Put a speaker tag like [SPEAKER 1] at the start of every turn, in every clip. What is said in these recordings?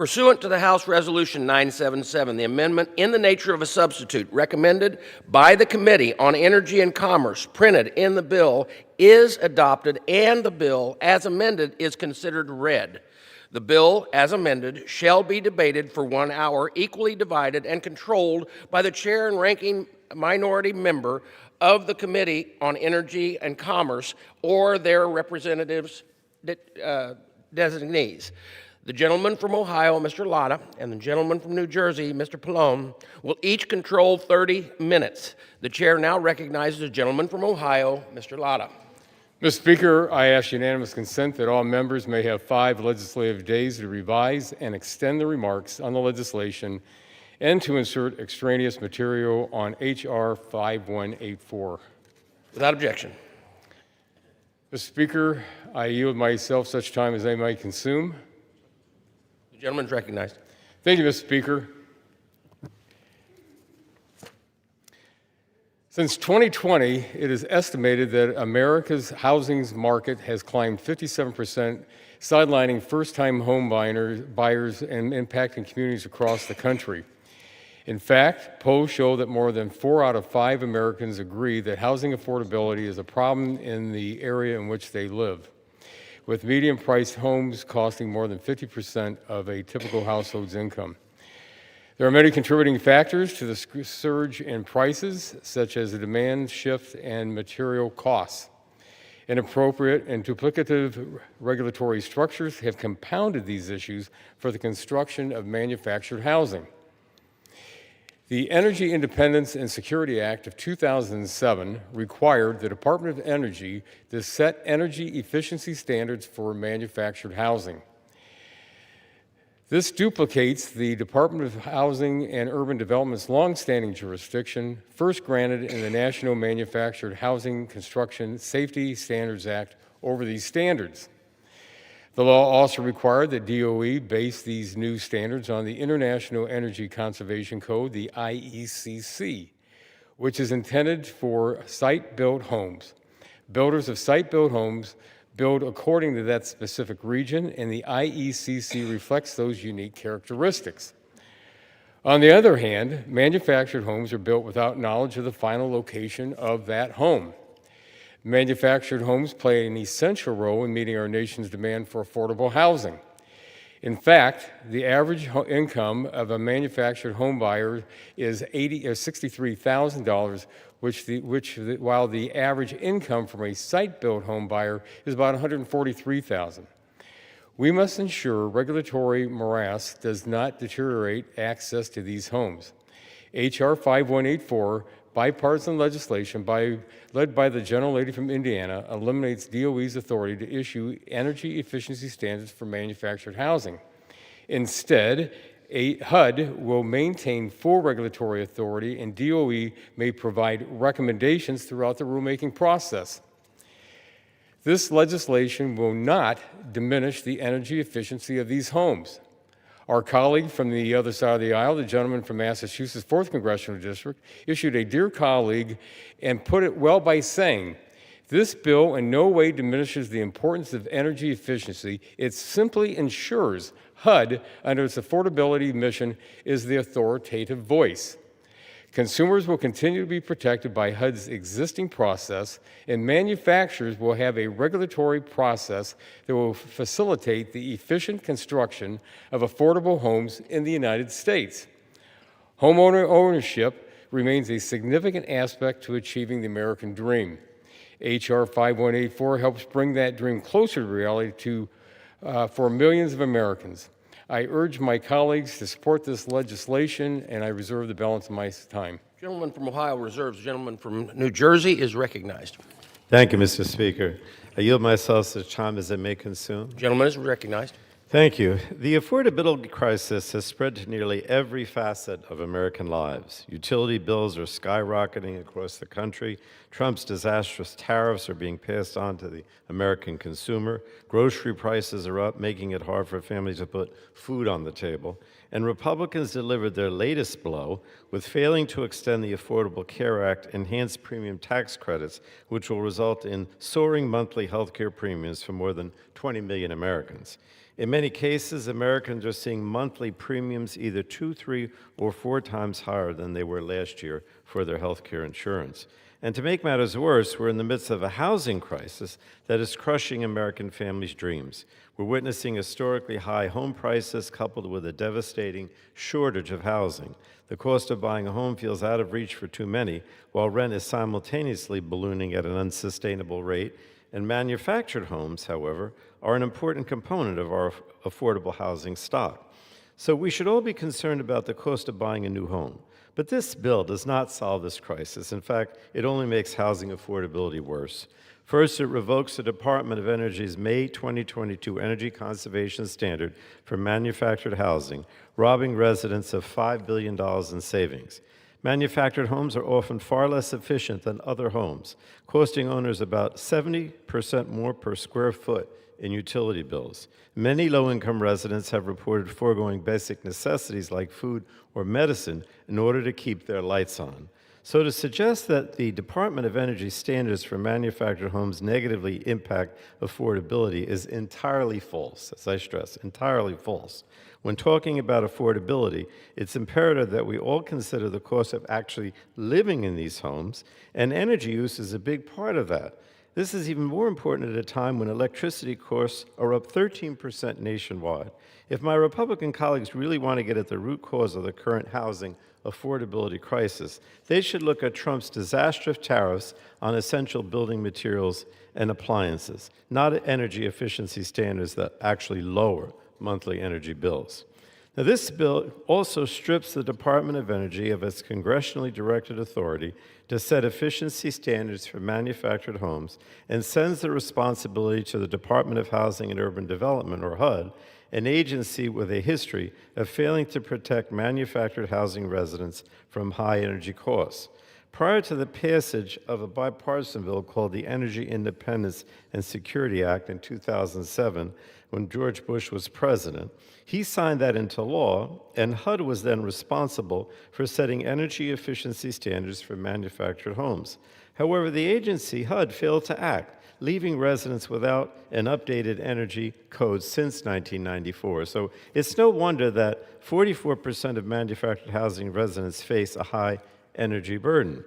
[SPEAKER 1] Pursuant to the House Resolution 977, the amendment in the nature of a substitute recommended by the Committee on Energy and Commerce printed in the bill is adopted, and the bill as amended is considered read. The bill as amended shall be debated for 1 hour, equally divided and controlled by the chair and ranking minority member of the Committee on Energy and Commerce or their representatives designees. The gentleman from Ohio, Mr. Latta, and the gentleman from New Jersey, Mr. Pallone, will each control 30 minutes. The chair now recognizes the gentleman from Ohio, Mr. Latta.
[SPEAKER 2] Mr. Speaker, I ask unanimous consent that all members may have 5 legislative days to revise and extend the remarks on the legislation and to insert extraneous material on H.R. 5184.
[SPEAKER 1] Without objection.
[SPEAKER 2] Mr. Speaker, I yield myself such time as I might consume.
[SPEAKER 1] The gentleman is recognized.
[SPEAKER 2] Thank you, Mr. Speaker. Since 2020, it is estimated that America's housing market has climbed 57%, sidelining first-time home buyers and impacting communities across the country. In fact, polls show that more than 4 out of 5 Americans agree that housing affordability is a problem in the area in which they live, with median-priced homes costing more than 50% of a typical household's income. There are many contributing factors to the surge in prices, such as the demand shift and material costs. Inappropriate and duplicative regulatory structures have compounded these issues for the construction of manufactured housing. The Energy Independence and Security Act of 2007 required the Department of Energy to set energy efficiency standards for manufactured housing. This duplicates the Department of Housing and Urban Development's longstanding jurisdiction, first granted in the National Manufactured Housing Construction Safety Standards Act, over these standards. The law also required that DOE base these new standards on the International Energy Conservation Code, the IECC, which is intended for site-built homes. Builders of site-built homes build according to that specific region, and the IECC reflects those unique characteristics. On the other hand, manufactured homes are built without knowledge of the final location of that home. Manufactured homes play an essential role in meeting our nation's demand for affordable housing. In fact, the average income of a manufactured home buyer is $63,000, while the average income from a site-built home buyer is about $143,000. We must ensure regulatory morass does not deteriorate access to these homes. H.R. 5184, bipartisan legislation led by the gentlelady from Indiana, eliminates DOE's authority to issue energy efficiency standards for manufactured housing. Instead, HUD will maintain full regulatory authority, and DOE may provide recommendations throughout the rulemaking process. This legislation will not diminish the energy efficiency of these homes. Our colleague from the other side of the aisle, the gentleman from Massachusetts' 4th Congressional District, issued a Dear Colleague and put it well by saying, "This bill in no way diminishes the importance of energy efficiency. It simply ensures HUD, under its affordability mission, is the authoritative voice. Consumers will continue to be protected by HUD's existing process, and manufacturers will have a regulatory process that will facilitate the efficient construction of affordable homes in the United States. Homeowner ownership remains a significant aspect to achieving the American dream. H.R. 5184 helps bring that dream closer to reality for millions of Americans. I urge my colleagues to support this legislation, and I reserve the balance of my time."
[SPEAKER 1] Gentleman from Ohio reserves. The gentleman from New Jersey is recognized.
[SPEAKER 3] Thank you, Mr. Speaker. I yield myself such time as I may consume.
[SPEAKER 1] Gentleman is recognized.
[SPEAKER 3] Thank you. The affordability crisis has spread to nearly every facet of American lives. Utility bills are skyrocketing across the country. Trump's disastrous tariffs are being passed on to the American consumer. Grocery prices are up, making it hard for families to put food on the table. And Republicans delivered their latest blow with failing to extend the Affordable Care Act enhanced premium tax credits, which will result in soaring monthly health care premiums for more than 20 million Americans. In many cases, Americans are seeing monthly premiums either 2, 3, or 4 times higher than they were last year for their health care insurance. And to make matters worse, we're in the midst of a housing crisis that is crushing American families' dreams. We're witnessing historically high home prices coupled with a devastating shortage of housing. The cost of buying a home feels out of reach for too many, while rent is simultaneously ballooning at an unsustainable rate. And manufactured homes, however, are an important component of our affordable housing stock. So we should all be concerned about the cost of buying a new home. But this bill does not solve this crisis. In fact, it only makes housing affordability worse. First, it revokes the Department of Energy's May 2022 energy conservation standard for manufactured housing, robbing residents of $5 billion in savings. Manufactured homes are often far less efficient than other homes, costing owners about 70% more per square foot in utility bills. Many low-income residents have reported foregoing basic necessities like food or medicine in order to keep their lights on. So to suggest that the Department of Energy standards for manufactured homes negatively impact affordability is entirely false, as I stress, entirely false. When talking about affordability, it's imperative that we all consider the cost of actually living in these homes, and energy use is a big part of that. This is even more important at a time when electricity costs are up 13% nationwide. If my Republican colleagues really want to get at the root cause of the current housing affordability crisis, they should look at Trump's disastrous tariffs on essential building materials and appliances, not at energy efficiency standards that actually lower monthly energy bills. Now, this bill also strips the Department of Energy of its congressionally directed authority to set efficiency standards for manufactured homes and sends the responsibility to the Department of Housing and Urban Development, or HUD, an agency with a history of failing to protect manufactured housing residents from high energy costs. Prior to the passage of a bipartisan bill called the Energy Independence and Security Act in 2007, when George Bush was president, he signed that into law, and HUD was then responsible for setting energy efficiency standards for manufactured homes. However, the agency, HUD, failed to act, leaving residents without an updated energy code since 1994. So it's no wonder that 44% of manufactured housing residents face a high energy burden.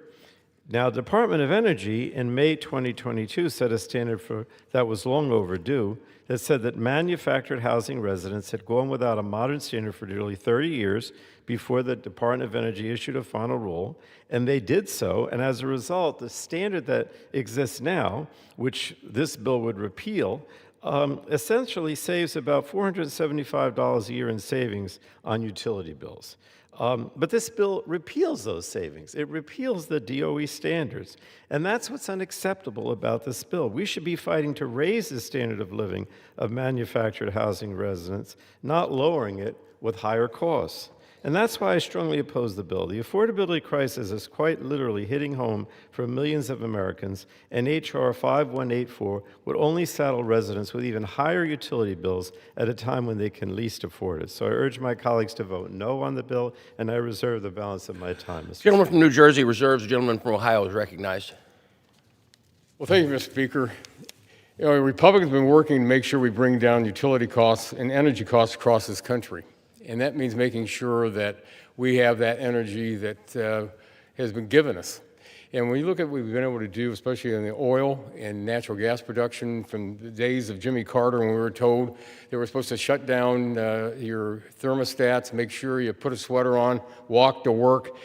[SPEAKER 3] Now, the Department of Energy in May 2022 set a standard that was long overdue that said that manufactured housing residents had gone without a modern standard for nearly 30 years before the Department of Energy issued a final rule, and they did so, and as a result, the standard that exists now, which this bill would repeal, essentially saves about $475 a year in savings on utility bills. But this bill repeals those savings. It repeals the DOE standards. And that's what's unacceptable about this bill. We should be fighting to raise the standard of living of manufactured housing residents, not lowering it with higher costs. And that's why I strongly oppose the bill. The affordability crisis is quite literally hitting home for millions of Americans, and H.R. 5184 would only saddle residents with even higher utility bills at a time when they can least afford it. So I urge my colleagues to vote no on the bill, and I reserve the balance of my time. Mr.
[SPEAKER 1] Gentleman from New Jersey reserves. The gentleman from Ohio is recognized.
[SPEAKER 2] Well, thank you, Mr. Speaker. You know, Republicans have been working to make sure we bring down utility costs and energy costs across this country. And that means making sure that we have that energy that has been given us. And when you look at what we've been able to do, especially in the oil and natural gas production from the days of Jimmy Carter, when we were told they were supposed to shut down your thermostats, make sure you put a sweater on, walk to work.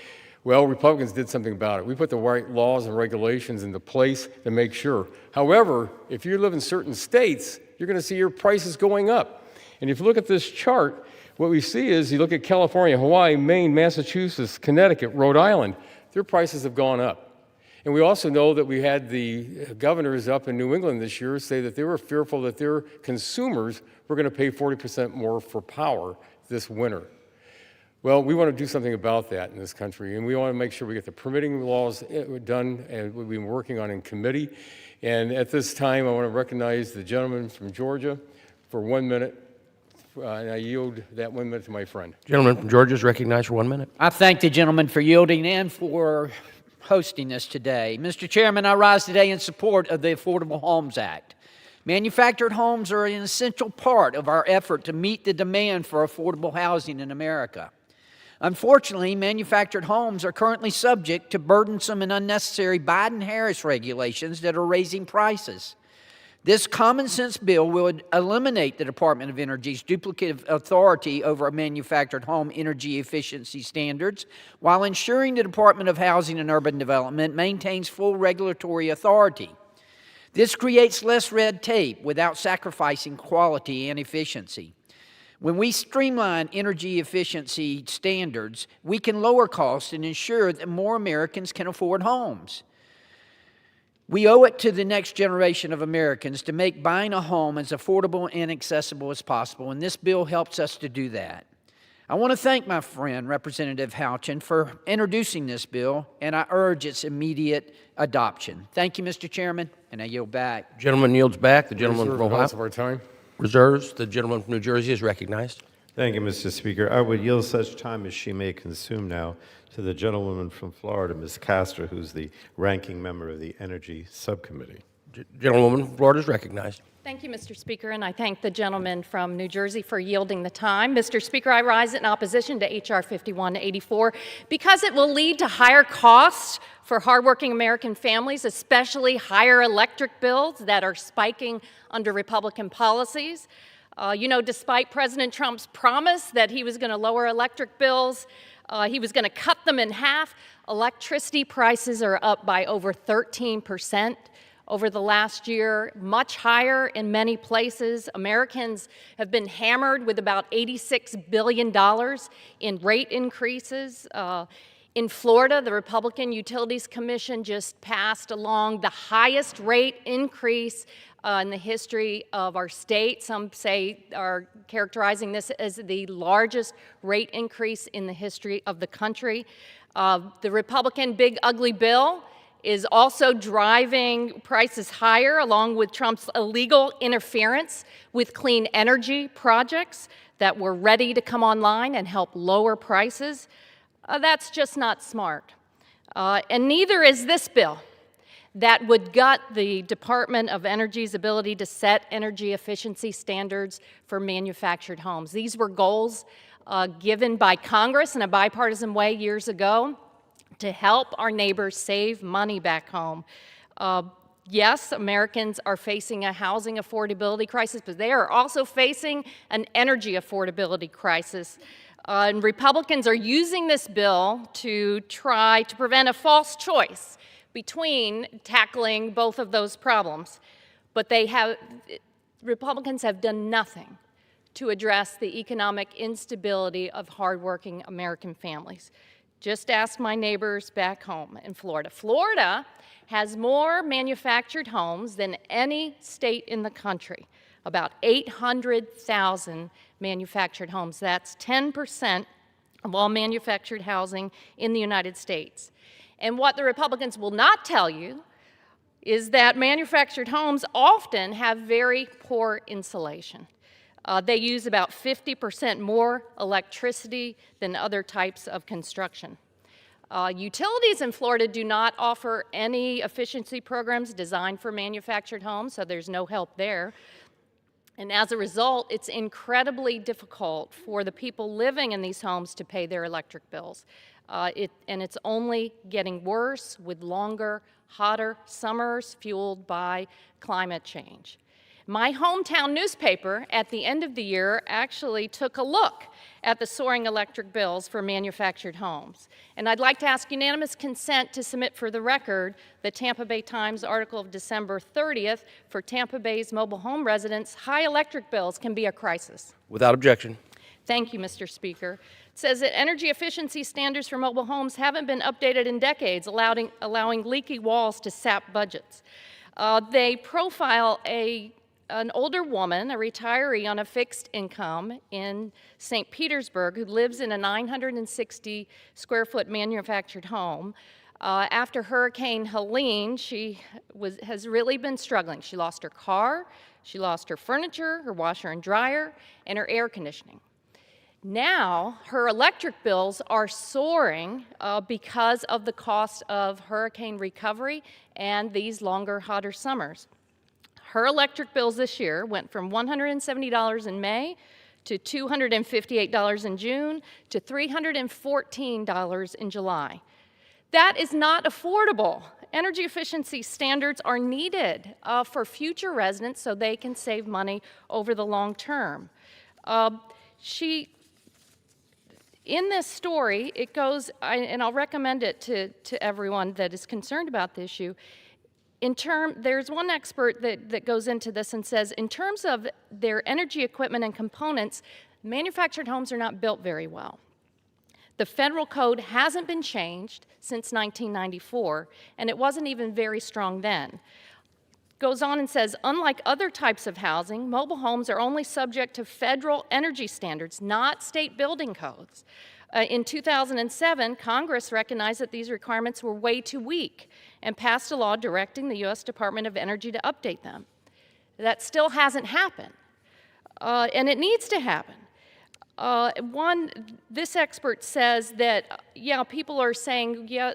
[SPEAKER 2] Well, Republicans did something about it. We put the right laws and regulations into place to make sure. However, if you live in certain states, you're going to see your prices going up. And if you look at this chart, what we see is you look at California, Hawaii, Maine, Massachusetts, Connecticut, Rhode Island, their prices have gone up. And we also know that we had the governors up in New England this year say that they were fearful that their consumers were going to pay 40% more for power this winter. Well, we want to do something about that in this country, and we want to make sure we get the permitting laws done, and we've been working on in committee. And at this time, I want to recognize the gentleman from Georgia for 1 minute. And I yield that 1 minute to my friend.
[SPEAKER 1] Gentleman from Georgia is recognized for 1 minute.
[SPEAKER 4] I thank the gentleman for yielding and for hosting us today. Mr. Chairman, I rise today in support of the Affordable Homes Act. Manufactured homes are an essential part of our effort to meet the demand for affordable housing in America. Unfortunately, manufactured homes are currently subject to burdensome and unnecessary Biden-Harris regulations that are raising prices. This common sense bill would eliminate the Department of Energy's duplicative authority over manufactured home energy efficiency standards while ensuring the Department of Housing and Urban Development maintains full regulatory authority. This creates less red tape without sacrificing quality and efficiency. When we streamline energy efficiency standards, we can lower costs and ensure that more Americans can afford homes. We owe it to the next generation of Americans to make buying a home as affordable and accessible as possible, and this bill helps us to do that. I want to thank my friend, Representative Houchin, for introducing this bill, and I urge its immediate adoption. Thank you, Mr. Chairman, and I yield back.
[SPEAKER 1] Gentleman yields back. The gentleman
[SPEAKER 2] Reserve
[SPEAKER 1] from
[SPEAKER 2] the balance
[SPEAKER 1] Ohio
[SPEAKER 2] of our time.
[SPEAKER 1] reserves. The gentleman from New Jersey is recognized.
[SPEAKER 3] Thank you, Mr. Speaker. I would yield such time as she may consume now to the gentlewoman from Florida, Ms. Castor, who's the ranking member of the Energy Subcommittee.
[SPEAKER 1] Gentlewoman from Florida is recognized.
[SPEAKER 5] Thank you, Mr. Speaker, and I thank the gentleman from New Jersey for yielding the time. Mr. Speaker, I rise in opposition to H.R. 5184 because it will lead to higher costs for hardworking American families, especially higher electric bills that are spiking under Republican policies. Despite President Trump's promise that he was going to lower electric bills, he was going to cut them in half, electricity prices are up by over 13%. Over the last year, much higher in many places. Americans have been hammered with about $86 billion in rate increases. In Florida, the Republican Utilities Commission just passed along the highest rate increase in the history of our state. Some are characterizing this as the largest rate increase in the history of the country. The Republican Big Ugly Bill is also driving prices higher, along with Trump's illegal interference with clean energy projects that were ready to come online and help lower prices. That's just not smart. And neither is this bill that would gut the Department of Energy's ability to set energy efficiency standards for manufactured homes. These were goals given by Congress in a bipartisan way years ago to help our neighbors save money back home. Yes, Americans are facing a housing affordability crisis, but they are also facing an energy affordability crisis. And Republicans are using this bill to try to prevent a false choice between tackling both of those problems. But Republicans have done nothing to address the economic instability of hardworking American families. Just ask my neighbors back home in Florida. Florida has more manufactured homes than any state in the country, about 800,000 manufactured homes. That's 10% of all manufactured housing in the United States. And what the Republicans will not tell you is that manufactured homes often have very poor insulation. They use about 50% more electricity than other types of construction. Utilities in Florida do not offer any efficiency programs designed for manufactured homes, so there's no help there. And as a result, it's incredibly difficult for the people living in these homes to pay their electric bills. And it's only getting worse with longer, hotter summers fueled by climate change. My hometown newspaper at the end of the year actually took a look at the soaring electric bills for manufactured homes. And I'd like to ask unanimous consent to submit for the record the Tampa Bay Times article of December 30th for Tampa Bay's mobile home residents. High electric bills can be a crisis.
[SPEAKER 1] Without objection.
[SPEAKER 5] Thank you, Mr. Speaker. It says that energy efficiency standards for mobile homes haven't been updated in decades, allowing leaky walls to sap budgets. They profile an older woman, a retiree on a fixed income in St. Petersburg, who lives in a 960 square foot manufactured home. After Hurricane Helene, she has really been struggling. She lost her car, she lost her furniture, her washer and dryer, and her air conditioning. Now, her electric bills are soaring because of the cost of hurricane recovery and these longer, hotter summers. Her electric bills this year went from $170 in May to $258 in June to $314 in July. That is not affordable. Energy efficiency standards are needed for future residents so they can save money over the long term. In this story, it goes, and I'll recommend it to everyone that is concerned about the issue. There's one expert that goes into this and says, in terms of their energy equipment and components, manufactured homes are not built very well. The federal code hasn't been changed since 1994, and it wasn't even very strong then. Goes on and says, unlike other types of housing, mobile homes are only subject to federal energy standards, not state building codes. In 2007, Congress recognized that these requirements were way too weak and passed a law directing the U.S. Department of Energy to update them. That still hasn't happened, and it needs to happen. This expert says that, yeah, people are saying, yeah,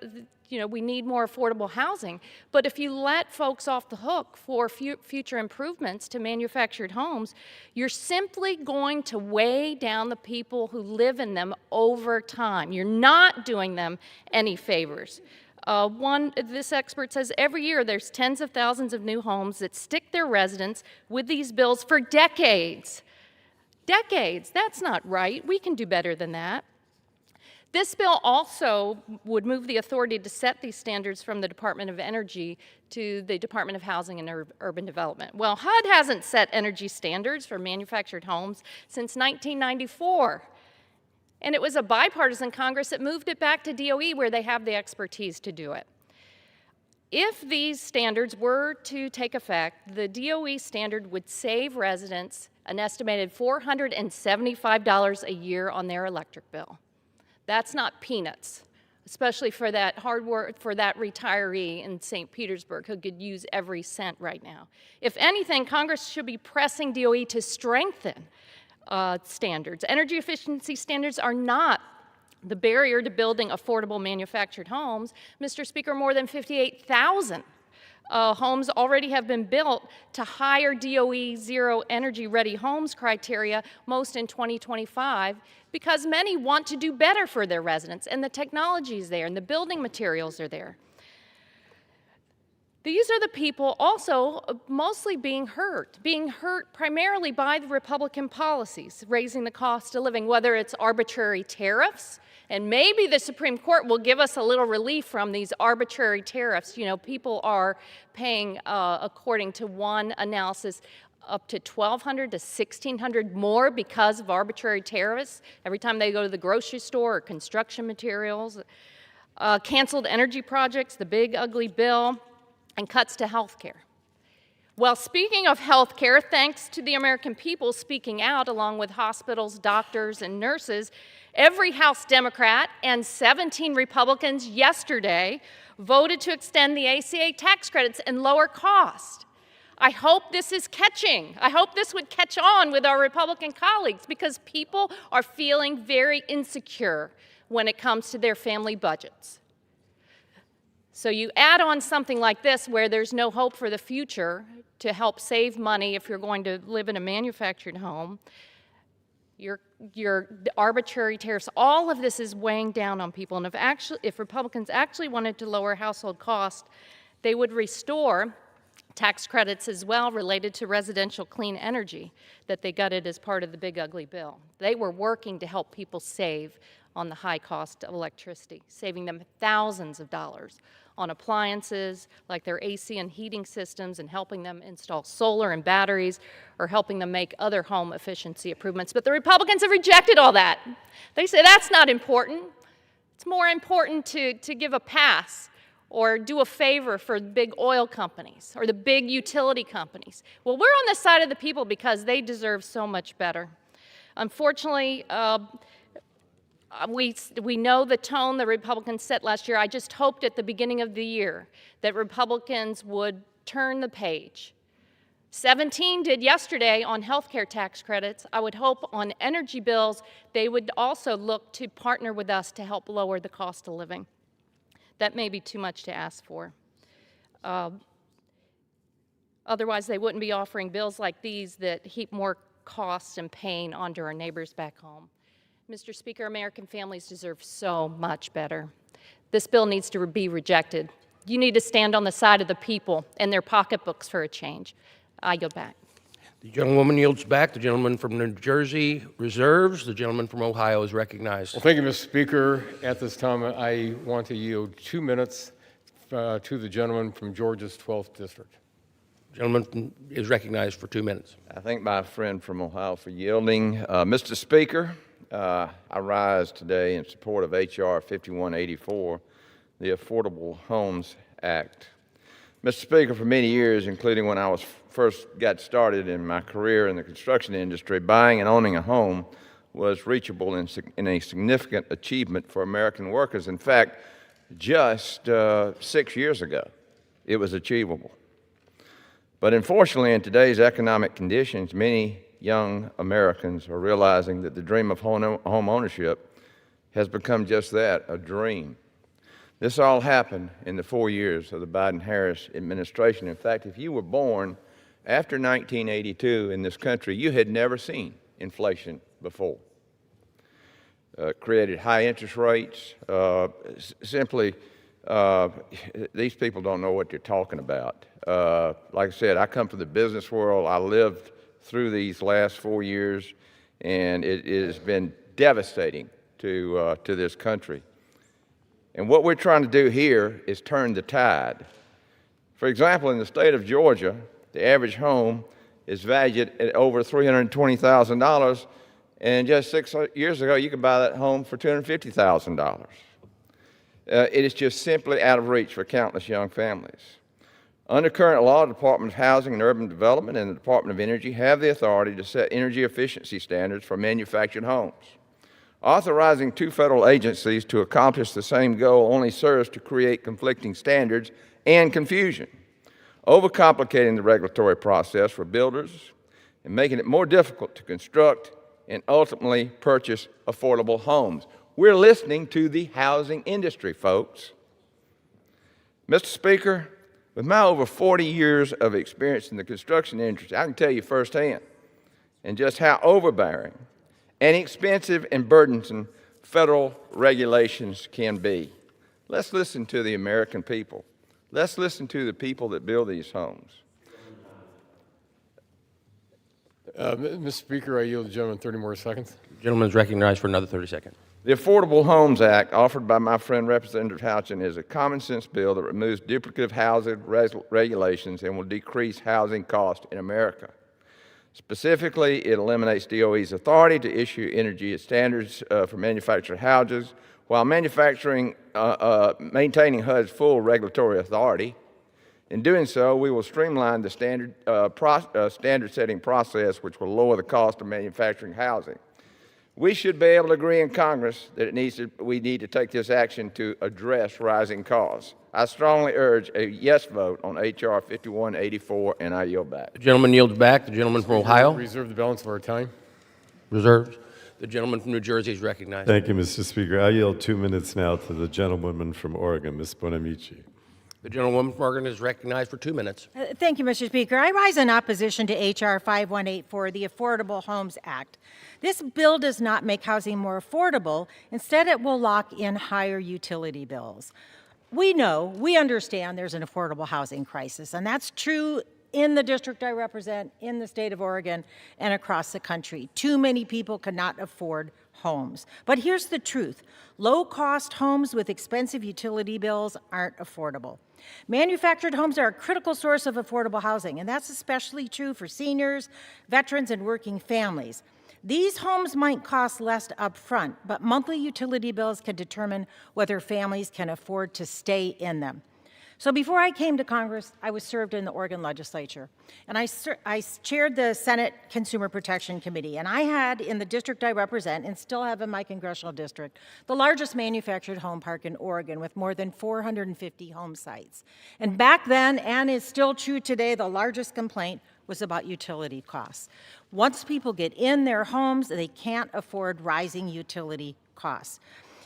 [SPEAKER 5] we need more affordable housing, but if you let folks off the hook for future improvements to manufactured homes, you're simply going to weigh down the people who live in them over time. You're not doing them any favors. This expert says every year there's tens of thousands of new homes that stick their residents with these bills for decades. Decades, that's not right. We can do better than that. This bill also would move the authority to set these standards from the Department of Energy to the Department of Housing and Urban Development. Well, HUD hasn't set energy standards for manufactured homes since 1994. And it was a bipartisan Congress that moved it back to DOE where they have the expertise to do it. If these standards were to take effect, the DOE standard would save residents an estimated $475 a year on their electric bill. That's not peanuts, especially for that retiree in St. Petersburg who could use every cent right now. If anything, Congress should be pressing DOE to strengthen standards. Energy efficiency standards are not the barrier to building affordable manufactured homes. Mr. Speaker, more than 58,000 homes already have been built to higher DOE Zero Energy Ready Homes criteria, most in 2025, because many want to do better for their residents, and the technology is there, and the building materials are there. These are the people also mostly being hurt primarily by the Republican policies, raising the cost of living, whether it's arbitrary tariffs, and maybe the Supreme Court will give us a little relief from these arbitrary tariffs. People are paying, according to one analysis, up to $1,200 to $1,600 more because of arbitrary tariffs every time they go to the grocery store or construction materials. Canceled energy projects, the big ugly bill, and cuts to health care. Well, speaking of health care, thanks to the American people speaking out along with hospitals, doctors, and nurses, every House Democrat and 17 Republicans yesterday voted to extend the ACA tax credits and lower cost. I hope this is catching. I hope this would catch on with our Republican colleagues because people are feeling very insecure when it comes to their family budgets. So you add on something like this where there's no hope for the future to help save money if you're going to live in a manufactured home, your arbitrary tariffs, all of this is weighing down on people. And if Republicans actually wanted to lower household costs, they would restore tax credits as well related to residential clean energy that they gutted as part of the big ugly bill. They were working to help people save on the high cost of electricity, saving them thousands of dollars on appliances like their AC and heating systems and helping them install solar and batteries or helping them make other home efficiency improvements. But the Republicans have rejected all that. They say that's not important. It's more important to give a pass or do a favor for big oil companies or the big utility companies. Well, we're on the side of the people because they deserve so much better. Unfortunately, we know the tone the Republicans set last year. I just hoped at the beginning of the year that Republicans would turn the page. 17 did yesterday on health care tax credits. I would hope on energy bills they would also look to partner with us to help lower the cost of living. That may be too much to ask for. Otherwise, they wouldn't be offering bills like these that heap more cost and pain onto our neighbors back home. Mr. Speaker, American families deserve so much better. This bill needs to be rejected. You need to stand on the side of the people and their pocketbooks for a change. I yield back.
[SPEAKER 1] The gentlewoman yields back. The gentleman from New Jersey reserves. The gentleman from Ohio is recognized.
[SPEAKER 2] Well, thank you, Mr. Speaker. At this time, I want to yield 2 minutes to the gentleman from Georgia's 12th District.
[SPEAKER 1] The gentleman is recognized for 2 minutes.
[SPEAKER 6] I thank my friend from Ohio for yielding. Mr. Speaker, I rise today in support of H.R. 5184, the Affordable Homes Act. Mr. Speaker, for many years, including when I first got started in my career in the construction industry, buying and owning a home was reachable in a significant achievement for American workers. In fact, just 6 years ago, it was achievable. But unfortunately, in today's economic conditions, many young Americans are realizing that the dream of home ownership has become just that, a dream. This all happened in the 4 years of the Biden-Harris administration. In fact, if you were born after 1982 in this country, you had never seen inflation before. Created high interest rates. These people don't know what they're talking about. Like I said, I come from the business world. I lived through these last 4 years, and it has been devastating to this country. And what we're trying to do here is turn the tide. For example, in the state of Georgia, the average home is valued at over $320,000, and just 6 years ago, you could buy that home for $250,000. It is just simply out of reach for countless young families. Under current law, the Department of Housing and Urban Development and the Department of Energy have the authority to set energy efficiency standards for manufactured homes. Authorizing two federal agencies to accomplish the same goal only serves to create conflicting standards and confusion, overcomplicating the regulatory process for builders and making it more difficult to construct and ultimately purchase affordable homes. We're listening to the housing industry, folks. Mr. Speaker, with my over 40 years of experience in the construction industry, I can tell you firsthand and just how overbearing and expensive and burdensome federal regulations can be. Let's listen to the American people. Let's listen to the people that build these homes.
[SPEAKER 2] Mr. Speaker, I yield the gentleman 30 more seconds.
[SPEAKER 1] The gentleman is recognized for another 30 seconds.
[SPEAKER 6] The Affordable Homes Act, offered by my friend Representative Houchin, is a common-sense bill that removes duplicative housing regulations and will decrease housing costs in America. Specifically, it eliminates DOE's authority to issue energy standards for manufactured houses while maintaining HUD's full regulatory authority. In doing so, we will streamline the standard-setting process, which will lower the cost of manufacturing housing. We should be able to agree in Congress that we need to take this action to address rising costs. I strongly urge a yes vote on H.R. 5184, and I yield back.
[SPEAKER 1] The gentleman yields back. The gentleman from Ohio
[SPEAKER 2] Reserve the balance of our time.
[SPEAKER 1] reserves. The gentleman from New Jersey is recognized.
[SPEAKER 3] Thank you, Mr. Speaker. I yield 2 minutes now to the gentlewoman from Oregon, Ms. Bonamici.
[SPEAKER 1] The gentlewoman from Oregon is recognized for 2 minutes.
[SPEAKER 7] Thank you, Mr. Speaker. I rise in opposition to H.R. 5184, the Affordable Homes Act. This bill does not make housing more affordable. Instead, it will lock in higher utility bills. We understand there's an affordable housing crisis, and that's true in the district I represent, in the state of Oregon, and across the country. Too many people cannot afford homes. But here's the truth. Low-cost homes with expensive utility bills aren't affordable. Manufactured homes are a critical source of affordable housing, and that's especially true for seniors, veterans, and working families. These homes might cost less up front, but monthly utility bills can determine whether families can afford to stay in them. So before I came to Congress, I was served in the Oregon legislature, and I chaired the Senate Consumer Protection Committee, and I had in the district I represent, and still have in my congressional district, the largest manufactured home park in Oregon with more than 450 home sites. And back then, and is still true today, the largest complaint was about utility costs. Once people get in their homes, they can't afford rising utility costs.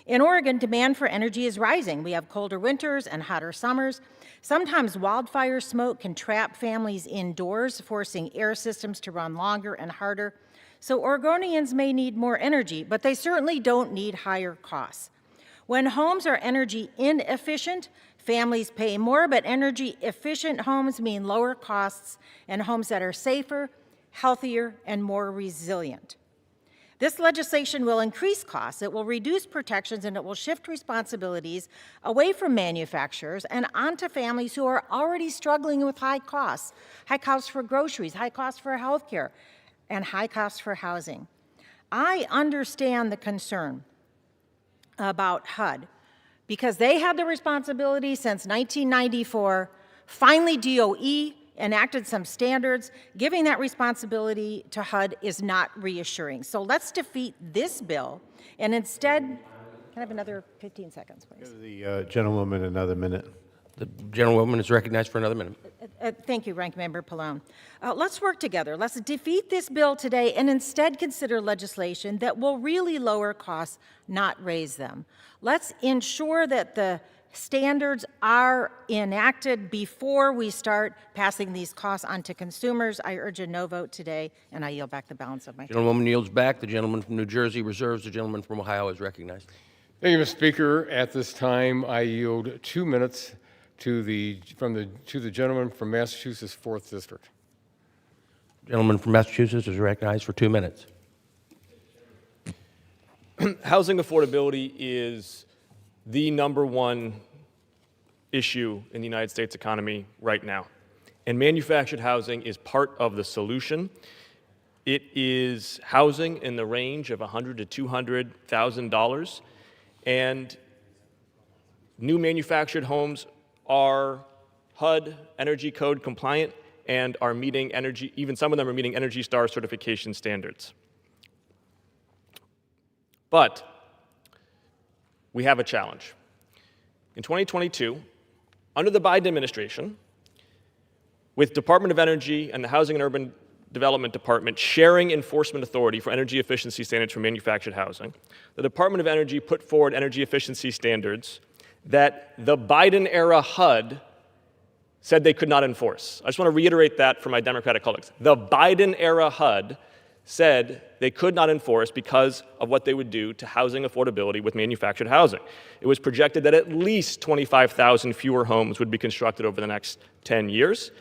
[SPEAKER 7] In Oregon, demand for energy is rising. We have colder winters and hotter summers. Sometimes wildfire smoke can trap families indoors, forcing air systems to run longer and harder. So Oregonians may need more energy, but they certainly don't need higher costs. When homes are energy inefficient, families pay more, but energy efficient homes mean lower costs and homes that are safer, healthier, and more resilient. This legislation will increase costs, it will reduce protections, and it will shift responsibilities away from manufacturers and onto families who are already struggling with high costs for groceries, high costs for healthcare, and high costs for housing. I understand the concern about HUD because they had the responsibility since 1994. Finally, DOE enacted some standards. Giving that responsibility to HUD is not reassuring. So let's defeat this bill and instead, can I have another 15 seconds, please?
[SPEAKER 3] Give the gentlewoman another minute.
[SPEAKER 1] The gentlewoman is recognized for another minute.
[SPEAKER 7] Thank you, Ranking Member Pallone. Let's work together. Let's defeat this bill today and instead consider legislation that will really lower costs, not raise them. Let's ensure that the standards are enacted before we start passing these costs on to consumers. I urge a no vote today, and I yield back the balance of my time.
[SPEAKER 1] Gentlewoman yields back. The gentleman from New Jersey reserves. The gentleman from Ohio is recognized.
[SPEAKER 2] Thank you, Mr. Speaker. At this time, I yield 2 minutes to the gentleman from Massachusetts, 4th District.
[SPEAKER 1] Gentleman from Massachusetts is recognized for 2 minutes.
[SPEAKER 8] Housing affordability is the #1 issue in the United States economy right now. And manufactured housing is part of the solution. It is housing in the range of $100,000 to $200,000. And new manufactured homes are HUD Energy Code compliant and are meeting energy, even some of them are meeting Energy Star certification standards. But we have a challenge. In 2022, under the Biden administration, with Department of Energy and the Housing and Urban Development Department sharing enforcement authority for energy efficiency standards for manufactured housing, the Department of Energy put forward energy efficiency standards that the Biden-era HUD said they could not enforce. I just want to reiterate that for my Democratic colleagues. The Biden-era HUD said they could not enforce because of what they would do to housing affordability with manufactured housing. It was projected that at least 25,000 fewer homes would be constructed over the next 10 years.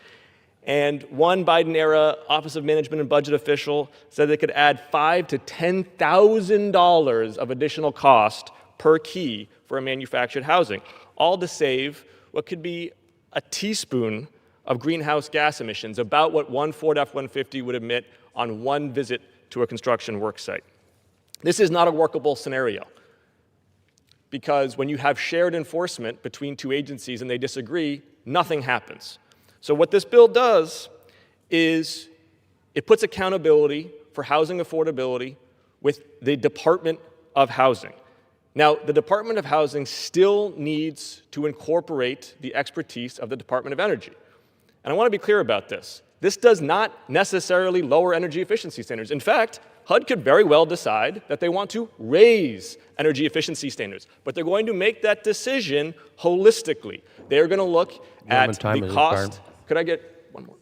[SPEAKER 8] And one Biden-era Office of Management and Budget official said they could add $5,000 to $10,000 of additional cost per key for a manufactured housing, all to save what could be a teaspoon of greenhouse gas emissions, about what one Ford F-150 would emit on one visit to a construction work site. This is not a workable scenario because when you have shared enforcement between two agencies and they disagree, nothing happens. So what this bill does is it puts accountability for housing affordability with the Department of Housing. Now, the Department of Housing still needs to incorporate the expertise of the Department of Energy. And I want to be clear about this. This does not necessarily lower energy efficiency standards. In fact, HUD could very well decide that they want to raise energy efficiency standards, but they're going to make that decision holistically. They're going to look at the cost. Could I get one more?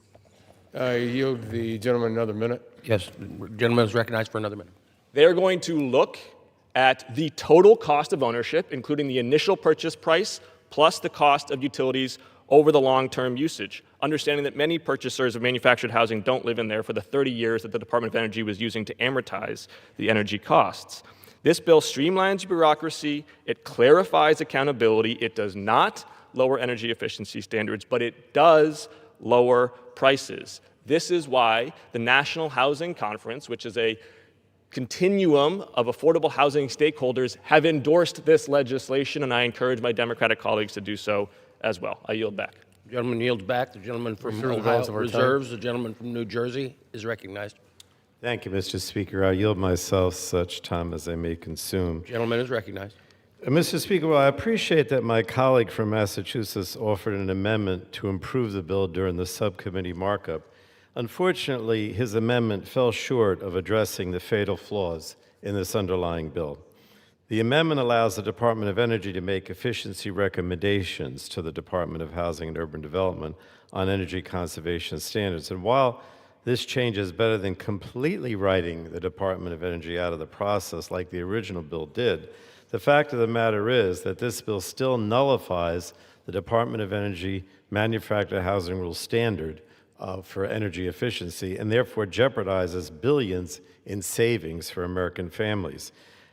[SPEAKER 2] I yield the gentleman another minute.
[SPEAKER 1] Yes, the gentleman is recognized for another minute.
[SPEAKER 8] They're going to look at the total cost of ownership, including the initial purchase price, plus the cost of utilities over the long-term usage, understanding that many purchasers of manufactured housing don't live in there for the 30 years that the Department of Energy was using to amortize the energy costs. This bill streamlines bureaucracy, it clarifies accountability, it does not lower energy efficiency standards, but it does lower prices. This is why the National Housing Conference, which is a continuum of affordable housing stakeholders, have endorsed this legislation, and I encourage my Democratic colleagues to do so as well. I yield back.
[SPEAKER 1] The gentleman yields back. The gentleman from
[SPEAKER 2] Reserve the
[SPEAKER 1] Ohio
[SPEAKER 2] balance of our time.
[SPEAKER 1] reserves. The gentleman from New Jersey is recognized.
[SPEAKER 3] Thank you, Mr. Speaker. I yield myself such time as I may consume.
[SPEAKER 1] Gentleman is recognized.
[SPEAKER 3] Mr. Speaker, well, I appreciate that my colleague from Massachusetts offered an amendment to improve the bill during the subcommittee markup. Unfortunately, his amendment fell short of addressing the fatal flaws in this underlying bill. The amendment allows the Department of Energy to make efficiency recommendations to the Department of Housing and Urban Development on energy conservation standards. And while this change is better than completely writing the Department of Energy out of the process like the original bill did, the fact of the matter is that this bill still nullifies the Department of Energy Manufactured Housing Rule standard for energy efficiency and therefore jeopardizes billions in savings for American families.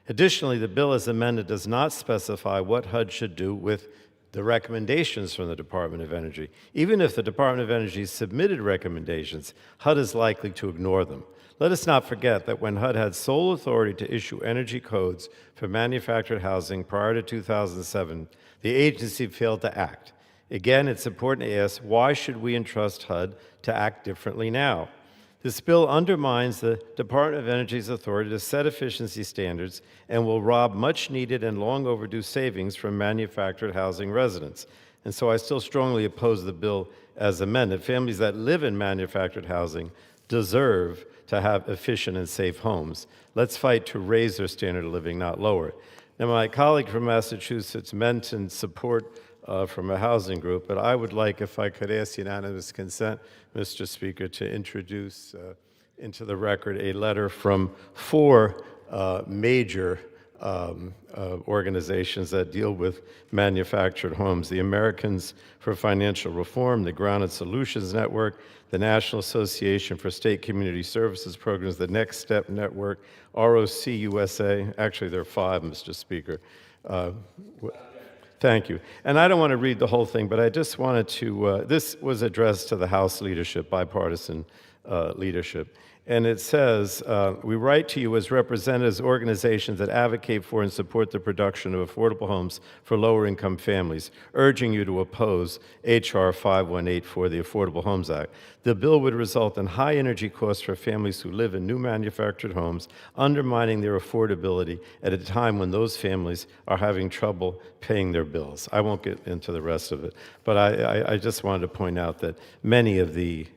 [SPEAKER 3] Additionally, the bill as amended does not specify what HUD should do with the recommendations from the Department of Energy. Even if the Department of Energy submitted recommendations, HUD is likely to ignore them. Let us not forget that when HUD had sole authority to issue energy codes for manufactured housing prior to 2007, the agency failed to act. Again, it's important to ask, why should we entrust HUD to act differently now? This bill undermines the Department of Energy's authority to set efficiency standards and will rob much needed and long overdue savings from manufactured housing residents. And so I still strongly oppose the bill as amended. Families that live in manufactured housing deserve to have efficient and safe homes. Let's fight to raise their standard of living, not lower it. Now, my colleague from Massachusetts mentioned support from a housing group, but I would like, if I could ask unanimous consent, Mr. Speaker, to introduce into the record a letter from 4 major organizations that deal with manufactured homes: the Americans for Financial Reform, the Grounded Solutions Network, the National Association for State Community Services Programs, the Next Step Network, ROC USA. Actually, there are 5, Mr. Speaker. Thank you. And I don't want to read the whole thing, but I just wanted to, this was addressed to the House leadership, bipartisan leadership. And it says, we write to you as representatives of organizations that advocate for and support the production of affordable homes for lower-income families, urging you to oppose H.R. 5184, the Affordable Homes Act. The bill would result in high energy costs for families who live in new manufactured homes, undermining their affordability at a time when those families are having trouble paying their bills. I won't get into the rest of it, but I just wanted to point out that many of the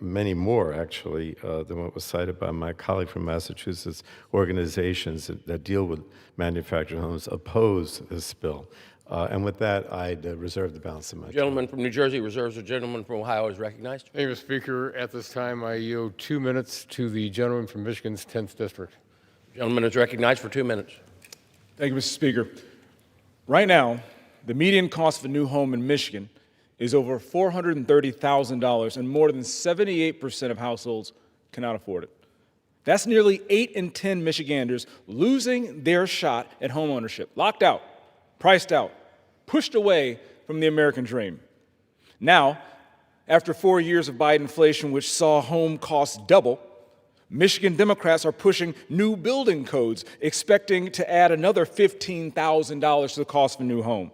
[SPEAKER 3] many more, actually, than what was cited by my colleague from Massachusetts, organizations that deal with manufactured homes oppose this bill. And with that, I'd reserve the balance of my time.
[SPEAKER 1] Gentleman from New Jersey reserves. The gentleman from Ohio is recognized.
[SPEAKER 2] Thank you, Mr. Speaker. At this time, I yield 2 minutes to the gentleman from Michigan's 10th District.
[SPEAKER 1] Gentleman is recognized for 2 minutes.
[SPEAKER 9] Thank you, Mr. Speaker. Right now, the median cost of a new home in Michigan is over $430,000, and more than 78% of households cannot afford it. That's nearly 8 in 10 Michiganders losing their shot at homeownership, locked out, priced out, pushed away from the American dream. Now, after 4 years of Biden inflation, which saw home costs double, Michigan Democrats are pushing new building codes, expecting to add another $15,000 to the cost of a new home.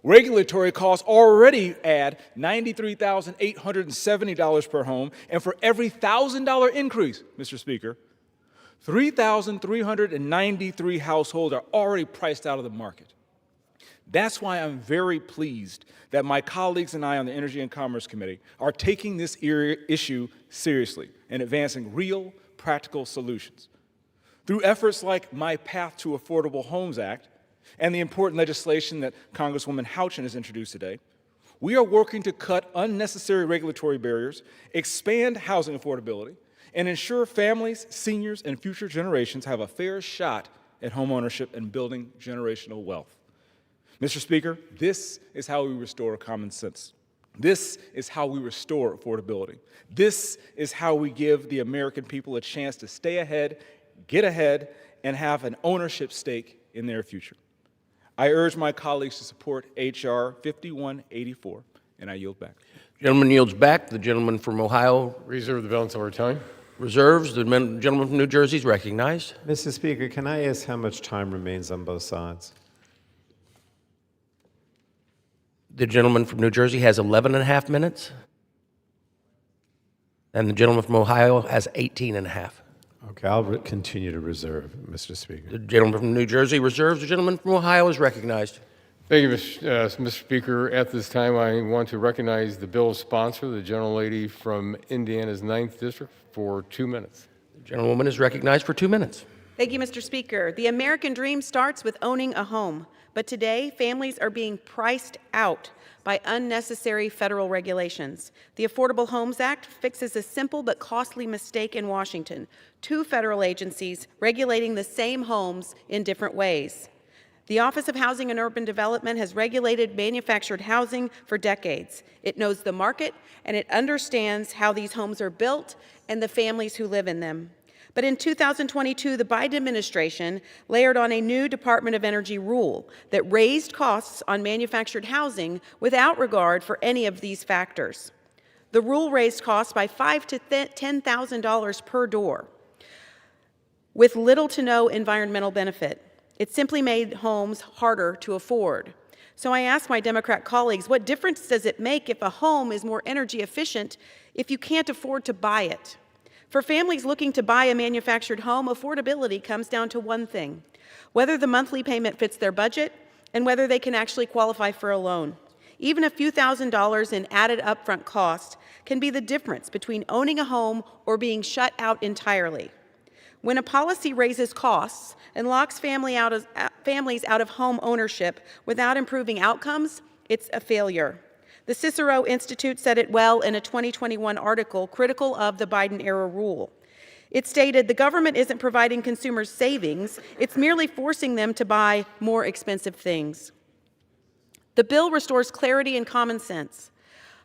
[SPEAKER 9] Regulatory costs already add $93,870 per home, and for every $1,000 increase, Mr. Speaker, 3,393 households are already priced out of the market. That's why I'm very pleased that my colleagues and I on the Energy and Commerce Committee are taking this issue seriously and advancing real, practical solutions. Through efforts like My Path to Affordable Homes Act and the important legislation that Congresswoman Houchin has introduced today, we are working to cut unnecessary regulatory barriers, expand housing affordability, and ensure families, seniors, and future generations have a fair shot at homeownership and building generational wealth. Mr. Speaker, this is how we restore common sense. This is how we restore affordability. This is how we give the American people a chance to stay ahead, get ahead, and have an ownership stake in their future. I urge my colleagues to support H.R. 5184, and I yield back.
[SPEAKER 1] Gentleman yields back. The gentleman from Ohio
[SPEAKER 2] Reserve the balance of our time.
[SPEAKER 1] reserves. The gentleman from New Jersey is recognized.
[SPEAKER 3] Mr. Speaker, can I ask how much time remains on both sides?
[SPEAKER 1] The gentleman from New Jersey has 11 and a half minutes. And the gentleman from Ohio has 18 and a half.
[SPEAKER 3] Okay, I'll continue to reserve, Mr. Speaker.
[SPEAKER 1] The gentleman from New Jersey reserves. The gentleman from Ohio is recognized.
[SPEAKER 2] Thank you, Mr. Speaker. At this time, I want to recognize the bill's sponsor, the gentlelady from Indiana's 9th District, for 2 minutes.
[SPEAKER 1] The gentlewoman is recognized for 2 minutes.
[SPEAKER 10] Thank you, Mr. Speaker. The American dream starts with owning a home, but today families are being priced out by unnecessary federal regulations. The Affordable Homes Act fixes a simple but costly mistake in Washington: two federal agencies regulating the same homes in different ways. The Office of Housing and Urban Development has regulated manufactured housing for decades. It knows the market and it understands how these homes are built and the families who live in them. But in 2022, the Biden administration layered on a new Department of Energy rule that raised costs on manufactured housing without regard for any of these factors. The rule raised costs by $5,000 to $10,000 per door, with little to no environmental benefit. It simply made homes harder to afford. So I ask my Democrat colleagues, what difference does it make if a home is more energy efficient if you can't afford to buy it? For families looking to buy a manufactured home, affordability comes down to one thing: whether the monthly payment fits their budget and whether they can actually qualify for a loan. Even a few $1,000s in added upfront cost can be the difference between owning a home or being shut out entirely. When a policy raises costs and locks families out of home ownership without improving outcomes, it's a failure. The Cicero Institute said it well in a 2021 article critical of the Biden-era rule. It stated, "The government isn't providing consumers savings, it's merely forcing them to buy more expensive things." The bill restores clarity and common sense.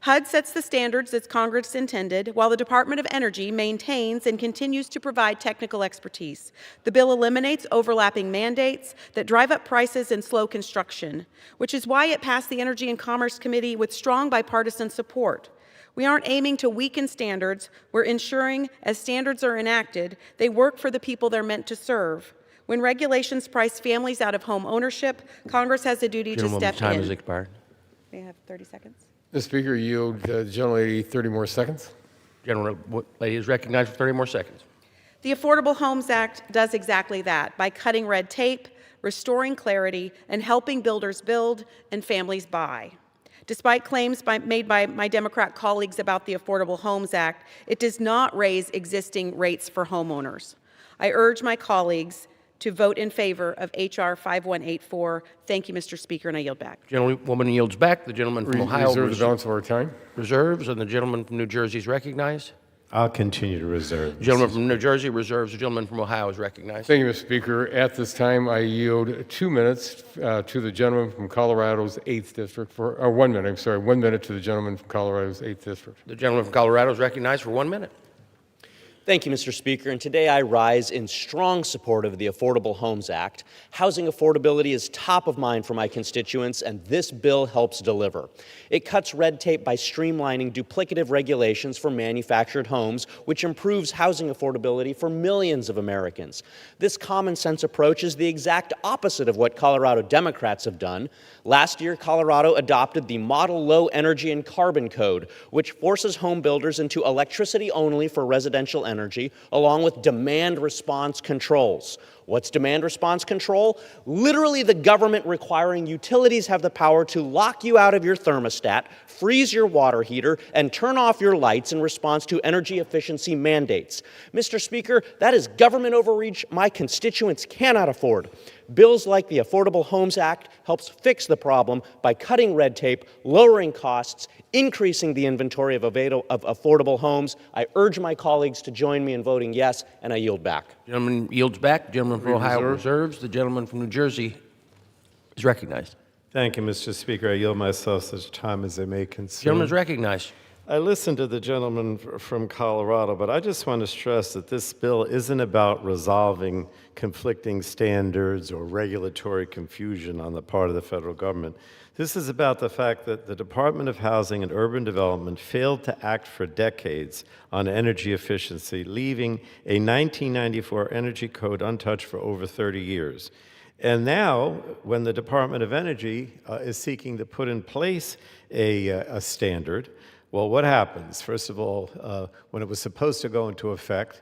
[SPEAKER 10] HUD sets the standards that Congress intended, while the Department of Energy maintains and continues to provide technical expertise. The bill eliminates overlapping mandates that drive up prices and slow construction, which is why it passed the Energy and Commerce Committee with strong bipartisan support. We aren't aiming to weaken standards. We're ensuring, as standards are enacted, they work for the people they're meant to serve. When regulations price families out of home ownership, Congress has a duty to step in.
[SPEAKER 1] Time has expired.
[SPEAKER 10] May I have 30 seconds?
[SPEAKER 2] Mr. Speaker, yield the gentlelady 30 more seconds.
[SPEAKER 1] Lady is recognized for 30 more seconds.
[SPEAKER 10] The Affordable Homes Act does exactly that by cutting red tape, restoring clarity, and helping builders build and families buy. Despite claims made by my Democrat colleagues about the Affordable Homes Act, it does not raise existing rates for homeowners. I urge my colleagues to vote in favor of H.R. 5184. Thank you, Mr. Speaker, and I yield back.
[SPEAKER 1] Gentlewoman yields back. The gentleman from Ohio
[SPEAKER 2] Reserve the balance of our time.
[SPEAKER 1] reserves, and the gentleman from New Jersey is recognized.
[SPEAKER 3] I'll continue to reserve.
[SPEAKER 1] The gentleman from New Jersey reserves. The gentleman from Ohio is recognized.
[SPEAKER 2] Thank you, Mr. Speaker. At this time, I yield 2 minutes to the gentleman from Colorado's 8th District, or 1 minute, I'm sorry, 1 minute to the gentleman from Colorado's 8th District.
[SPEAKER 1] The gentleman from Colorado is recognized for 1 minute.
[SPEAKER 11] Thank you, Mr. Speaker. And today I rise in strong support of the Affordable Homes Act. Housing affordability is top of mind for my constituents, and this bill helps deliver. It cuts red tape by streamlining duplicative regulations for manufactured homes, which improves housing affordability for millions of Americans. This common sense approach is the exact opposite of what Colorado Democrats have done. Last year, Colorado adopted the Model Low Energy and Carbon Code, which forces home builders into electricity only for residential energy, along with demand response controls. What's demand response control? Literally the government requiring utilities have the power to lock you out of your thermostat, freeze your water heater, and turn off your lights in response to energy efficiency mandates. Mr. Speaker, that is government overreach my constituents cannot afford. Bills like the Affordable Homes Act helps fix the problem by cutting red tape, lowering costs, increasing the inventory of affordable homes. I urge my colleagues to join me in voting yes, and I yield back.
[SPEAKER 1] Gentleman yields back. The gentleman from Ohio reserves. The gentleman from New Jersey is recognized.
[SPEAKER 3] Thank you, Mr. Speaker. I yield myself such time as I may consume.
[SPEAKER 1] Gentleman is recognized.
[SPEAKER 3] I listened to the gentleman from Colorado, but I just want to stress that this bill isn't about resolving conflicting standards or regulatory confusion on the part of the federal government. This is about the fact that the Department of Housing and Urban Development failed to act for decades on energy efficiency, leaving a 1994 energy code untouched for over 30 years. And now, when the Department of Energy is seeking to put in place a standard, well, what happens? First of all, when it was supposed to go into effect,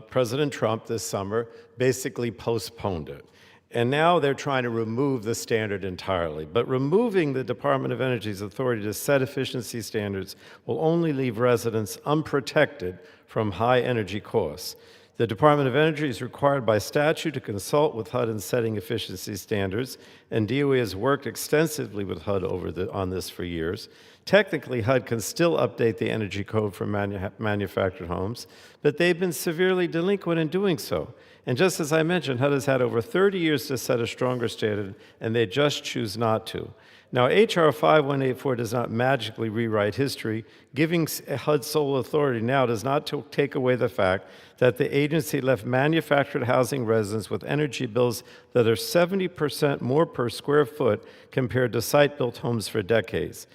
[SPEAKER 3] President Trump this summer basically postponed it. And now they're trying to remove the standard entirely. But removing the Department of Energy's authority to set efficiency standards will only leave residents unprotected from high energy costs. The Department of Energy is required by statute to consult with HUD in setting efficiency standards, and DOE has worked extensively with HUD on this for years. Technically, HUD can still update the energy code for manufactured homes, but they've been severely delinquent in doing so. And just as I mentioned, HUD has had over 30 years to set a stronger standard, and they just choose not to. Now, H.R. 5184 does not magically rewrite history. Giving HUD sole authority now does not take away the fact that the agency left manufactured housing residents with energy bills that are 70% more per square foot compared to site-built homes for decades.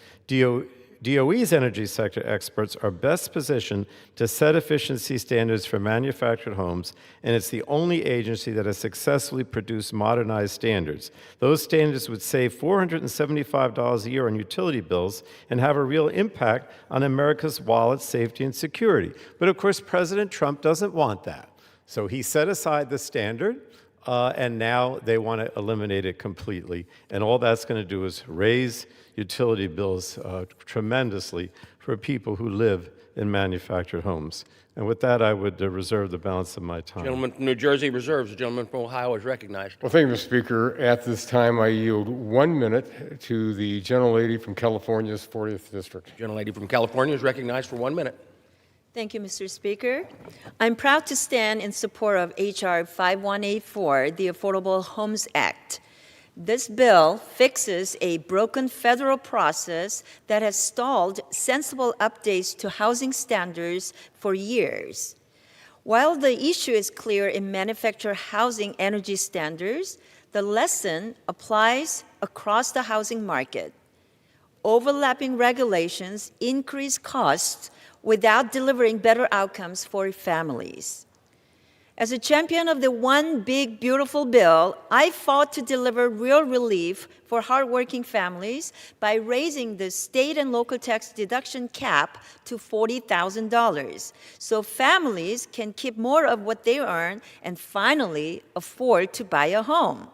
[SPEAKER 3] DOE's energy sector experts are best positioned to set efficiency standards for manufactured homes, and it's the only agency that has successfully produced modernized standards. Those standards would save $475 a year on utility bills and have a real impact on America's wallet, safety, and security. But of course, President Trump doesn't want that. So he set aside the standard, and now they want to eliminate it completely. And all that's going to do is raise utility bills tremendously for people who live in manufactured homes. And with that, I would reserve the balance of my time.
[SPEAKER 1] Gentleman from New Jersey reserves. The gentleman from Ohio is recognized.
[SPEAKER 2] Well, thank you, Mr. Speaker. At this time, I yield 1 minute to the gentlelady from California's 40th District.
[SPEAKER 1] The gentlelady from California is recognized for 1 minute.
[SPEAKER 12] Thank you, Mr. Speaker. I'm proud to stand in support of H.R. 5184, the Affordable Homes Act. This bill fixes a broken federal process that has stalled sensible updates to housing standards for years. While the issue is clear in manufactured housing energy standards, the lesson applies across the housing market. Overlapping regulations increase costs without delivering better outcomes for families. As a champion of the One Big Beautiful Bill, I fought to deliver real relief for hardworking families by raising the state and local tax deduction cap to $40,000 so families can keep more of what they earn and finally afford to buy a home.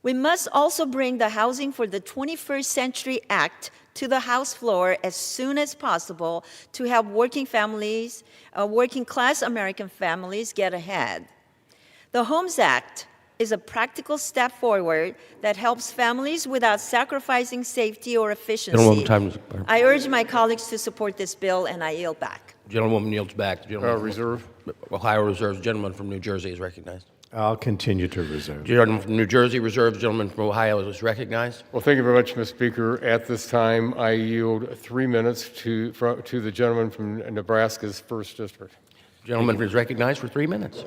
[SPEAKER 12] We must also bring the Housing for the 21st Century Act to the House floor as soon as possible to help working class American families get ahead. The Homes Act is a practical step forward that helps families without sacrificing safety or efficiency. I urge my colleagues to support this bill, and I yield back.
[SPEAKER 1] Gentlewoman yields back. The gentleman
[SPEAKER 2] Reserve.
[SPEAKER 1] Ohio reserves. The gentleman from New Jersey is recognized.
[SPEAKER 3] I'll continue to reserve.
[SPEAKER 1] Gentleman from New Jersey reserves. The gentleman from Ohio is recognized.
[SPEAKER 2] Well, thank you very much, Mr. Speaker. At this time, I yield 3 minutes to the gentleman from Nebraska's 1st District.
[SPEAKER 1] The gentleman is recognized for 3 minutes.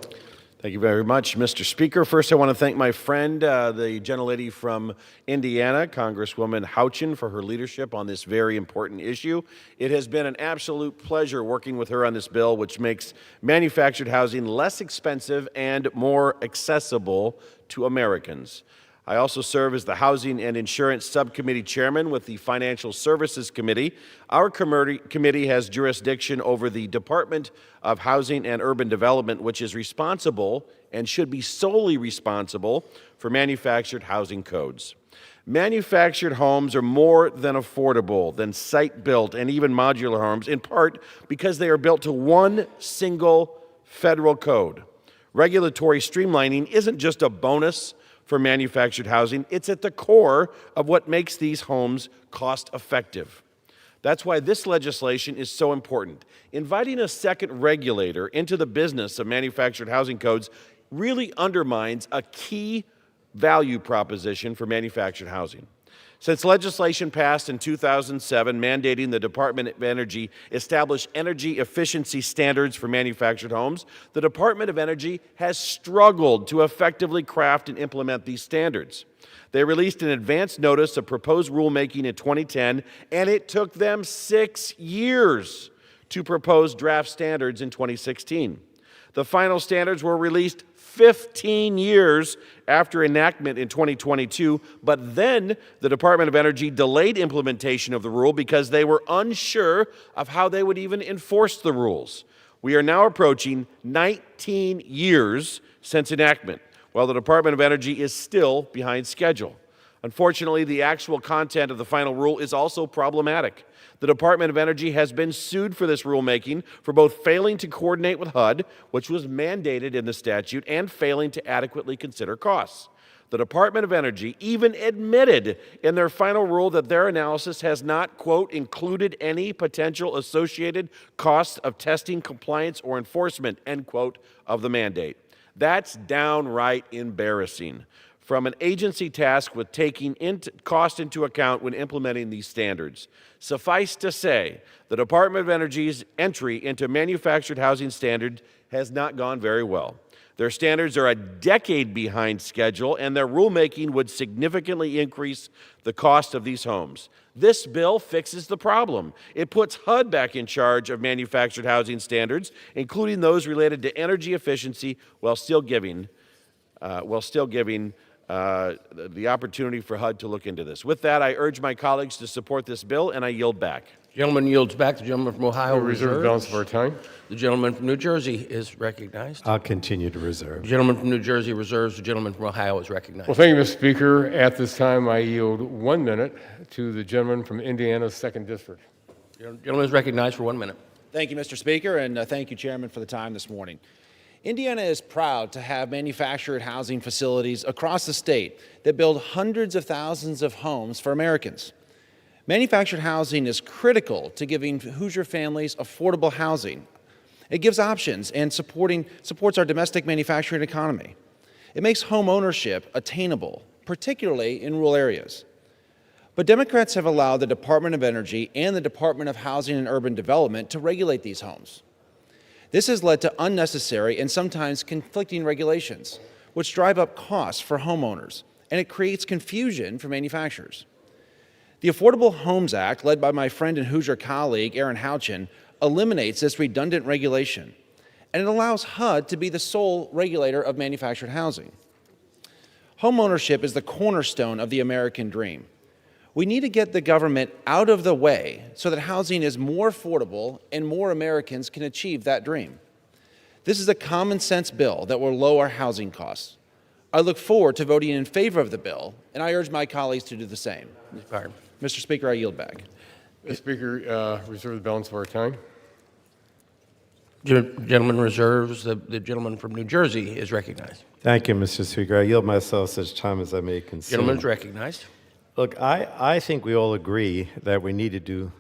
[SPEAKER 13] Thank you very much, Mr. Speaker. First, I want to thank my friend, the gentlelady from Indiana, Congresswoman Houchin, for her leadership on this very important issue. It has been an absolute pleasure working with her on this bill, which makes manufactured housing less expensive and more accessible to Americans. I also serve as the Housing and Insurance Subcommittee Chairman with the Financial Services Committee. Our committee has jurisdiction over the Department of Housing and Urban Development, which is responsible and should be solely responsible for manufactured housing codes. Manufactured homes are more than affordable than site-built and even modular homes, in part because they are built to one single federal code. Regulatory streamlining isn't just a bonus for manufactured housing, it's at the core of what makes these homes cost-effective. That's why this legislation is so important. Inviting a second regulator into the business of manufactured housing codes really undermines a key value proposition for manufactured housing. Since legislation passed in 2007 mandating the Department of Energy establish energy efficiency standards for manufactured homes, the Department of Energy has struggled to effectively craft and implement these standards. They released an advance notice of proposed rulemaking in 2010, and it took them 6 years to propose draft standards in 2016. The final standards were released 15 years after enactment in 2022, but then the Department of Energy delayed implementation of the rule because they were unsure of how they would even enforce the rules. We are now approaching 19 years since enactment, while the Department of Energy is still behind schedule. Unfortunately, the actual content of the final rule is also problematic. The Department of Energy has been sued for this rulemaking for both failing to coordinate with HUD, which was mandated in the statute, and failing to adequately consider costs. The Department of Energy even admitted in their final rule that their analysis has not, quote, included any potential associated costs of testing, compliance, or enforcement, end quote, of the mandate. That's downright embarrassing from an agency tasked with taking cost into account when implementing these standards. Suffice to say, the Department of Energy's entry into manufactured housing standards has not gone very well. Their standards are a decade behind schedule, and their rulemaking would significantly increase the cost of these homes. This bill fixes the problem. It puts HUD back in charge of manufactured housing standards, including those related to energy efficiency, while still giving the opportunity for HUD to look into this. With that, I urge my colleagues to support this bill, and I yield back.
[SPEAKER 1] Gentleman yields back. The gentleman from Ohio
[SPEAKER 2] We'll reserve the balance of our time.
[SPEAKER 1] The gentleman from New Jersey is recognized.
[SPEAKER 3] I'll continue to reserve.
[SPEAKER 1] The gentleman from New Jersey reserves. The gentleman from Ohio is recognized.
[SPEAKER 2] Well, thank you, Mr. Speaker. At this time, I yield 1 minute to the gentleman from Indiana's 2nd District.
[SPEAKER 1] The gentleman is recognized for 1 minute.
[SPEAKER 14] Thank you, Mr. Speaker, and thank you, Chairman, for the time this morning. Indiana is proud to have manufactured housing facilities across the state that build hundreds of thousands of homes for Americans. Manufactured housing is critical to giving Hoosier families affordable housing. It gives options and supports our domestic manufacturing economy. It makes home ownership attainable, particularly in rural areas. But Democrats have allowed the Department of Energy and the Department of Housing and Urban Development to regulate these homes. This has led to unnecessary and sometimes conflicting regulations, which drive up costs for homeowners, and it creates confusion for manufacturers. The Affordable Homes Act, led by my friend and Hoosier colleague, Aaron Houchin, eliminates this redundant regulation, and it allows HUD to be the sole regulator of manufactured housing. Homeownership is the cornerstone of the American dream. We need to get the government out of the way so that housing is more affordable and more Americans can achieve that dream. This is a common sense bill that will lower housing costs. I look forward to voting in favor of the bill, and I urge my colleagues to do the same. Mr. Speaker, I yield back.
[SPEAKER 2] Mr. Speaker, reserve the balance of our time.
[SPEAKER 1] Gentleman reserves. The gentleman from New Jersey is recognized.
[SPEAKER 3] Thank you, Mr. Speaker. I yield myself such time as I may consume.
[SPEAKER 1] Gentleman is recognized.
[SPEAKER 3] Look, I think we all agree that we need to do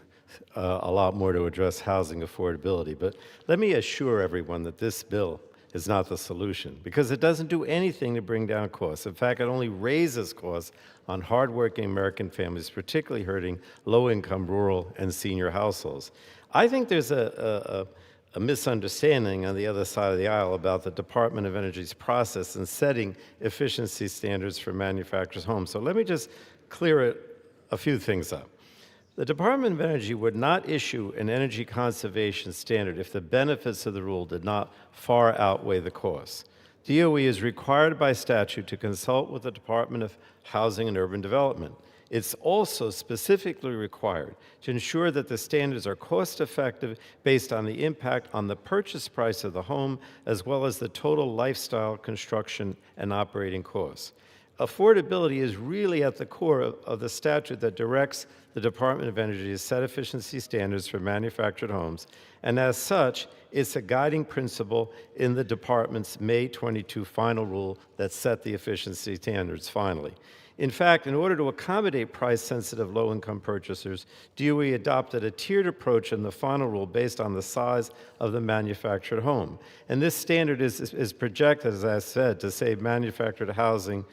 [SPEAKER 3] a lot more to address housing affordability, but let me assure everyone that this bill is not the solution, because it doesn't do anything to bring down costs. In fact, it only raises costs on hardworking American families, particularly hurting low-income rural and senior households. I think there's a misunderstanding on the other side of the aisle about the Department of Energy's process in setting efficiency standards for manufacturers' homes. So let me just clear a few things up. The Department of Energy would not issue an energy conservation standard if the benefits of the rule did not far outweigh the costs. DOE is required by statute to consult with the Department of Housing and Urban Development. It's also specifically required to ensure that the standards are cost-effective based on the impact on the purchase price of the home, as well as the total lifestyle, construction, and operating costs. Affordability is really at the core of the statute that directs the Department of Energy to set efficiency standards for manufactured homes, and as such, it's a guiding principle in the department's May 22 final rule that set the efficiency standards finally. In fact, in order to accommodate price-sensitive low-income purchasers, DOE adopted a tiered approach in the final rule based on the size of the manufactured home. And this standard is projected, as I said, to save manufactured housing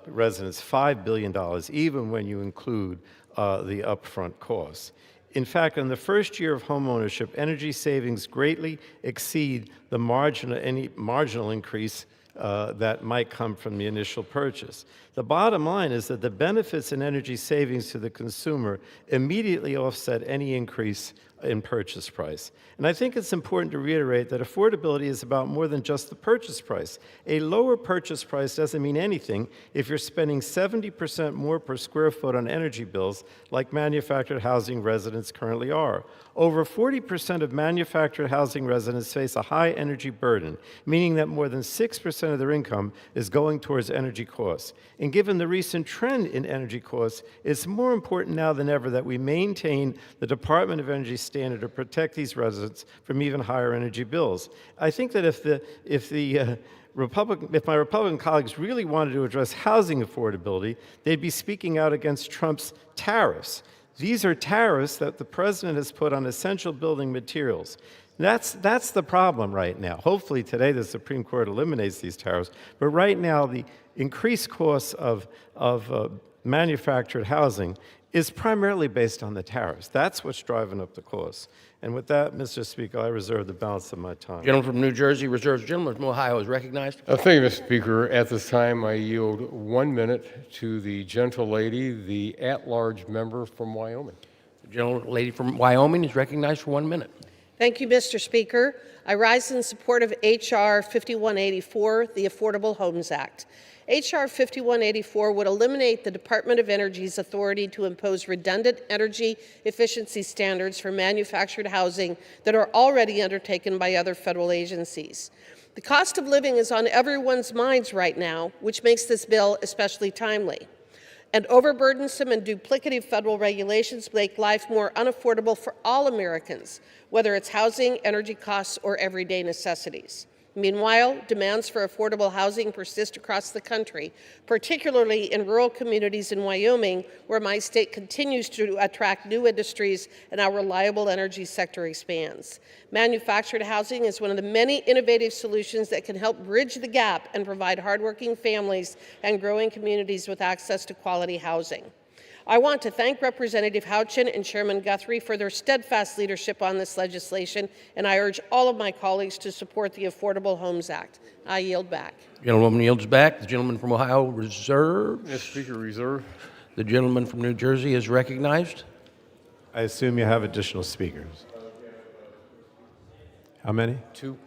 [SPEAKER 3] residents $5 billion, even when you include the upfront costs. In fact, in the first year of homeownership, energy savings greatly exceed any marginal increase that might come from the initial purchase. The bottom line is that the benefits in energy savings to the consumer immediately offset any increase in purchase price. And I think it's important to reiterate that affordability is about more than just the purchase price. A lower purchase price doesn't mean anything if you're spending 70% more per square foot on energy bills like manufactured housing residents currently are. Over 40% of manufactured housing residents face a high energy burden, meaning that more than 6% of their income is going towards energy costs. And given the recent trend in energy costs, it's more important now than ever that we maintain the Department of Energy standard to protect these residents from even higher energy bills. I think that if my Republican colleagues really wanted to address housing affordability, they'd be speaking out against Trump's tariffs. These are tariffs that the president has put on essential building materials. That's the problem right now. Hopefully today the Supreme Court eliminates these tariffs, but right now the increased costs of manufactured housing is primarily based on the tariffs. That's what's driving up the costs. And with that, Mr. Speaker, I reserve the balance of my time.
[SPEAKER 1] Gentleman from New Jersey reserves. Gentleman from Ohio is recognized.
[SPEAKER 2] Thank you, Mr. Speaker. At this time, I yield 1 minute to the gentlelady, the at-large member from Wyoming.
[SPEAKER 1] The gentlelady from Wyoming is recognized for 1 minute.
[SPEAKER 15] Thank you, Mr. Speaker. I rise in support of H.R. 5184, the Affordable Homes Act. H.R. 5184 would eliminate the Department of Energy's authority to impose redundant energy efficiency standards for manufactured housing that are already undertaken by other federal agencies. The cost of living is on everyone's minds right now, which makes this bill especially timely. And overburdensome and duplicative federal regulations make life more unaffordable for all Americans, whether it's housing, energy costs, or everyday necessities. Meanwhile, demands for affordable housing persist across the country, particularly in rural communities in Wyoming, where my state continues to attract new industries and our reliable energy sector expands. Manufactured housing is one of the many innovative solutions that can help bridge the gap and provide hardworking families and growing communities with access to quality housing. I want to thank Representative Houchin and Chairman Guthrie for their steadfast leadership on this legislation, and I urge all of my colleagues to support the Affordable Homes Act. I yield back.
[SPEAKER 1] The gentlewoman yields back. The gentleman from Ohio reserves.
[SPEAKER 2] Mr. Speaker, reserve.
[SPEAKER 1] The gentleman from New Jersey is recognized.
[SPEAKER 3] I assume you have additional speakers. How many? Two?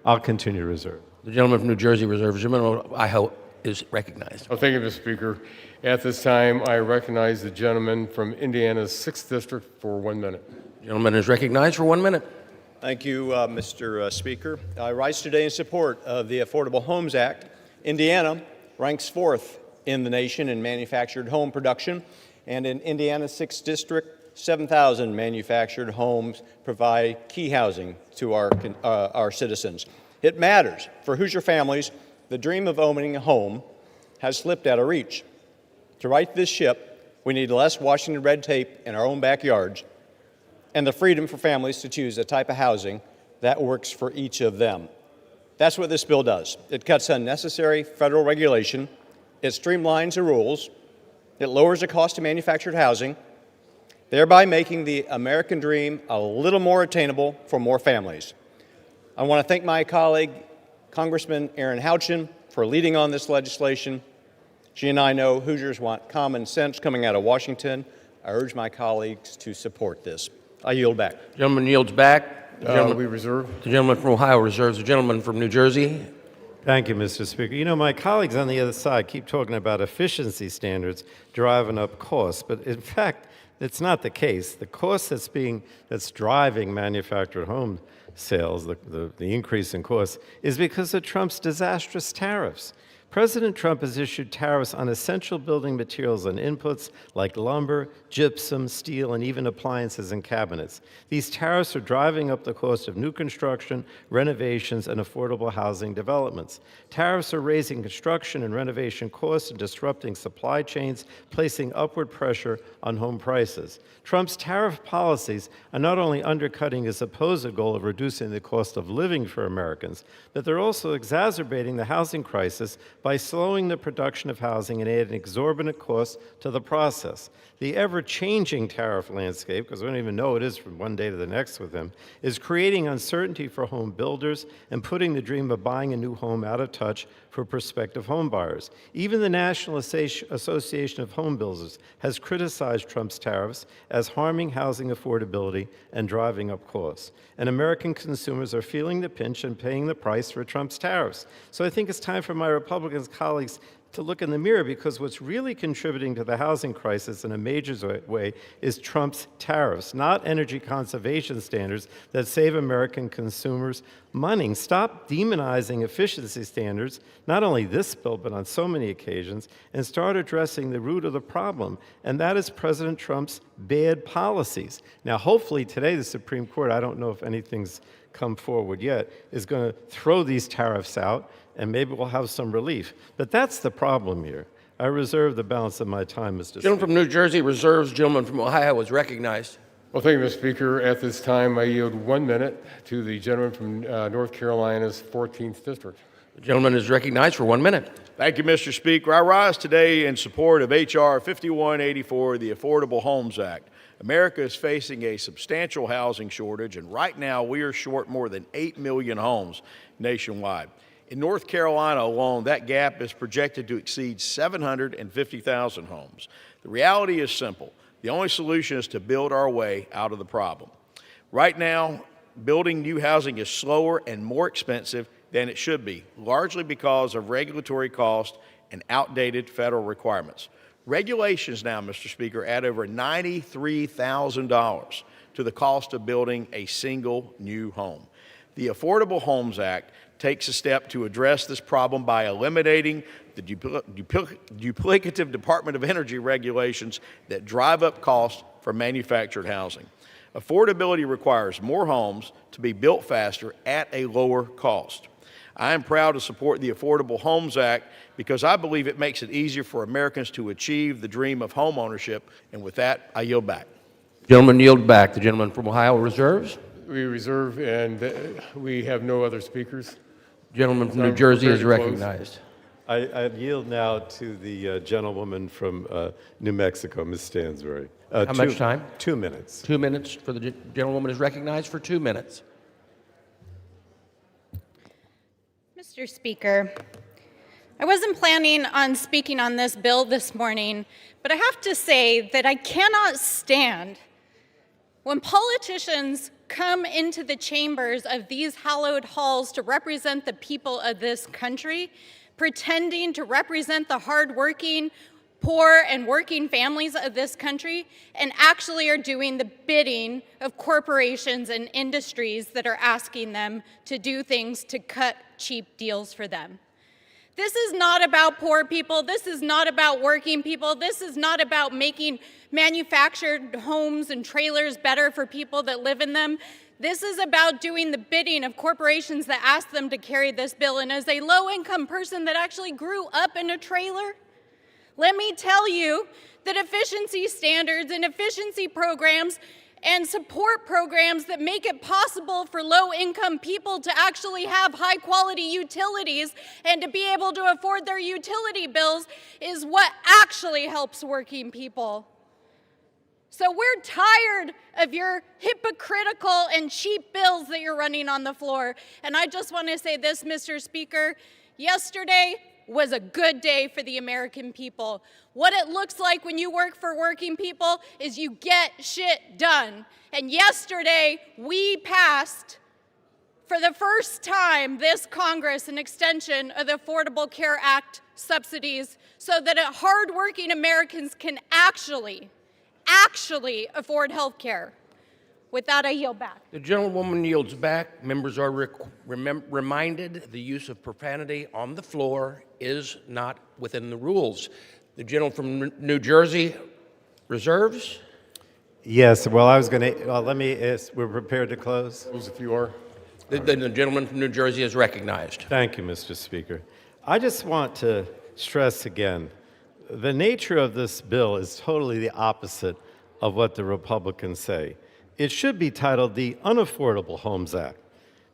[SPEAKER 3] I'll continue to reserve.
[SPEAKER 1] The gentleman from New Jersey reserves. The gentleman from Ohio is recognized.
[SPEAKER 2] Thank you, Mr. Speaker. At this time, I recognize the gentleman from Indiana's 6th District for 1 minute.
[SPEAKER 1] The gentleman is recognized for 1 minute.
[SPEAKER 16] Thank you, Mr. Speaker. I rise today in support of the Affordable Homes Act. Indiana ranks 4th in the nation in manufactured home production, and in Indiana's 6th District, 7,000 manufactured homes provide key housing to our citizens. It matters. For Hoosier families, the dream of owning a home has slipped out of reach. To right this ship, we need less Washington red tape in our own backyards and the freedom for families to choose a type of housing that works for each of them. That's what this bill does. It cuts unnecessary federal regulation, it streamlines the rules, it lowers the cost of manufactured housing, thereby making the American dream a little more attainable for more families. I want to thank my colleague, Congressman Aaron Houchin, for leading on this legislation. She and I know Hoosiers want common sense coming out of Washington. I urge my colleagues to support this. I yield back.
[SPEAKER 1] The gentleman yields back.
[SPEAKER 2] We reserve.
[SPEAKER 1] The gentleman from Ohio reserves. The gentleman from New Jersey.
[SPEAKER 3] Thank you, Mr. Speaker. You know, my colleagues on the other side keep talking about efficiency standards driving up costs, but in fact, it's not the case. The cost that's driving manufactured home sales, the increase in costs, is because of Trump's disastrous tariffs. President Trump has issued tariffs on essential building materials and inputs like lumber, gypsum, steel, and even appliances and cabinets. These tariffs are driving up the cost of new construction, renovations, and affordable housing developments. Tariffs are raising construction and renovation costs and disrupting supply chains, placing upward pressure on home prices. Trump's tariff policies are not only undercutting his supposed goal of reducing the cost of living for Americans, but they're also exacerbating the housing crisis by slowing the production of housing and adding exorbitant costs to the process. The ever-changing tariff landscape, because we don't even know what it is from one day to the next with him, is creating uncertainty for home builders and putting the dream of buying a new home out of touch for prospective home buyers. Even the National Association of Home Builders has criticized Trump's tariffs as harming housing affordability and driving up costs. And American consumers are feeling the pinch and paying the price for Trump's tariffs. So I think it's time for my Republican colleagues to look in the mirror, because what's really contributing to the housing crisis in a major way is Trump's tariffs, not energy conservation standards that save American consumers money. Stop demonizing efficiency standards, not only this bill, but on so many occasions, and start addressing the root of the problem, and that is President Trump's bad policies. Now, hopefully today the Supreme Court, I don't know if anything's come forward yet, is going to throw these tariffs out, and maybe we'll have some relief. But that's the problem here. I reserve the balance of my time, Mr.
[SPEAKER 1] Gentleman
[SPEAKER 3] Speaker.
[SPEAKER 1] from New Jersey reserves. Gentleman from Ohio is recognized.
[SPEAKER 2] Well, thank you, Mr. Speaker. At this time, I yield 1 minute to the gentleman from North Carolina's 14th District.
[SPEAKER 1] The gentleman is recognized for 1 minute.
[SPEAKER 17] Thank you, Mr. Speaker. I rise today in support of H.R. 5184, the Affordable Homes Act. America is facing a substantial housing shortage, and right now we are short more than 8 million homes nationwide. In North Carolina alone, that gap is projected to exceed 750,000 homes. The reality is simple. The only solution is to build our way out of the problem. Right now, building new housing is slower and more expensive than it should be, largely because of regulatory costs and outdated federal requirements. Regulations now, Mr. Speaker, add over $93,000 to the cost of building a single new home. The Affordable Homes Act takes a step to address this problem by eliminating the duplicative Department of Energy regulations that drive up costs for manufactured housing. Affordability requires more homes to be built faster at a lower cost. I am proud to support the Affordable Homes Act because I believe it makes it easier for Americans to achieve the dream of home ownership. And with that, I yield back.
[SPEAKER 1] Gentleman yield back. The gentleman from Ohio reserves.
[SPEAKER 2] We reserve, and we have no other speakers.
[SPEAKER 1] Gentleman from New Jersey is
[SPEAKER 2] Prepared to close.
[SPEAKER 1] recognized.
[SPEAKER 3] I yield now to the gentlewoman from New Mexico, Ms. Stansbury.
[SPEAKER 1] How much time?
[SPEAKER 3] 2 minutes.
[SPEAKER 1] 2 minutes for the gentlewoman is recognized for 2 minutes.
[SPEAKER 18] Mr. Speaker, I wasn't planning on speaking on this bill this morning, but I have to say that I cannot stand when politicians come into the chambers of these hallowed halls to represent the people of this country, pretending to represent the hardworking, poor, and working families of this country, and actually are doing the bidding of corporations and industries that are asking them to do things to cut cheap deals for them. This is not about poor people. This is not about working people. This is not about making manufactured homes and trailers better for people that live in them. This is about doing the bidding of corporations that ask them to carry this bill. And as a low-income person that actually grew up in a trailer, let me tell you that efficiency standards and efficiency programs and support programs that make it possible for low-income people to actually have high-quality utilities and to be able to afford their utility bills is what actually helps working people. So we're tired of your hypocritical and cheap bills that you're running on the floor. And I just want to say this, Mr. Speaker, yesterday was a good day for the American people. What it looks like when you work for working people is you get shit done. And yesterday, we passed, for the first time, this Congress, an extension of the Affordable Care Act subsidies so that hardworking Americans can actually afford health care. With that, I yield back.
[SPEAKER 1] The gentlewoman yields back. Members are reminded the use of profanity on the floor is not within the rules. The gentleman from New Jersey reserves.
[SPEAKER 3] Yes, well, I was going to, let me, we're prepared to close?
[SPEAKER 2] If you are.
[SPEAKER 1] The gentleman from New Jersey is recognized.
[SPEAKER 3] Thank you, Mr. Speaker. I just want to stress again, the nature of this bill is totally the opposite of what the Republicans say. It should be titled the Unaffordable Homes Act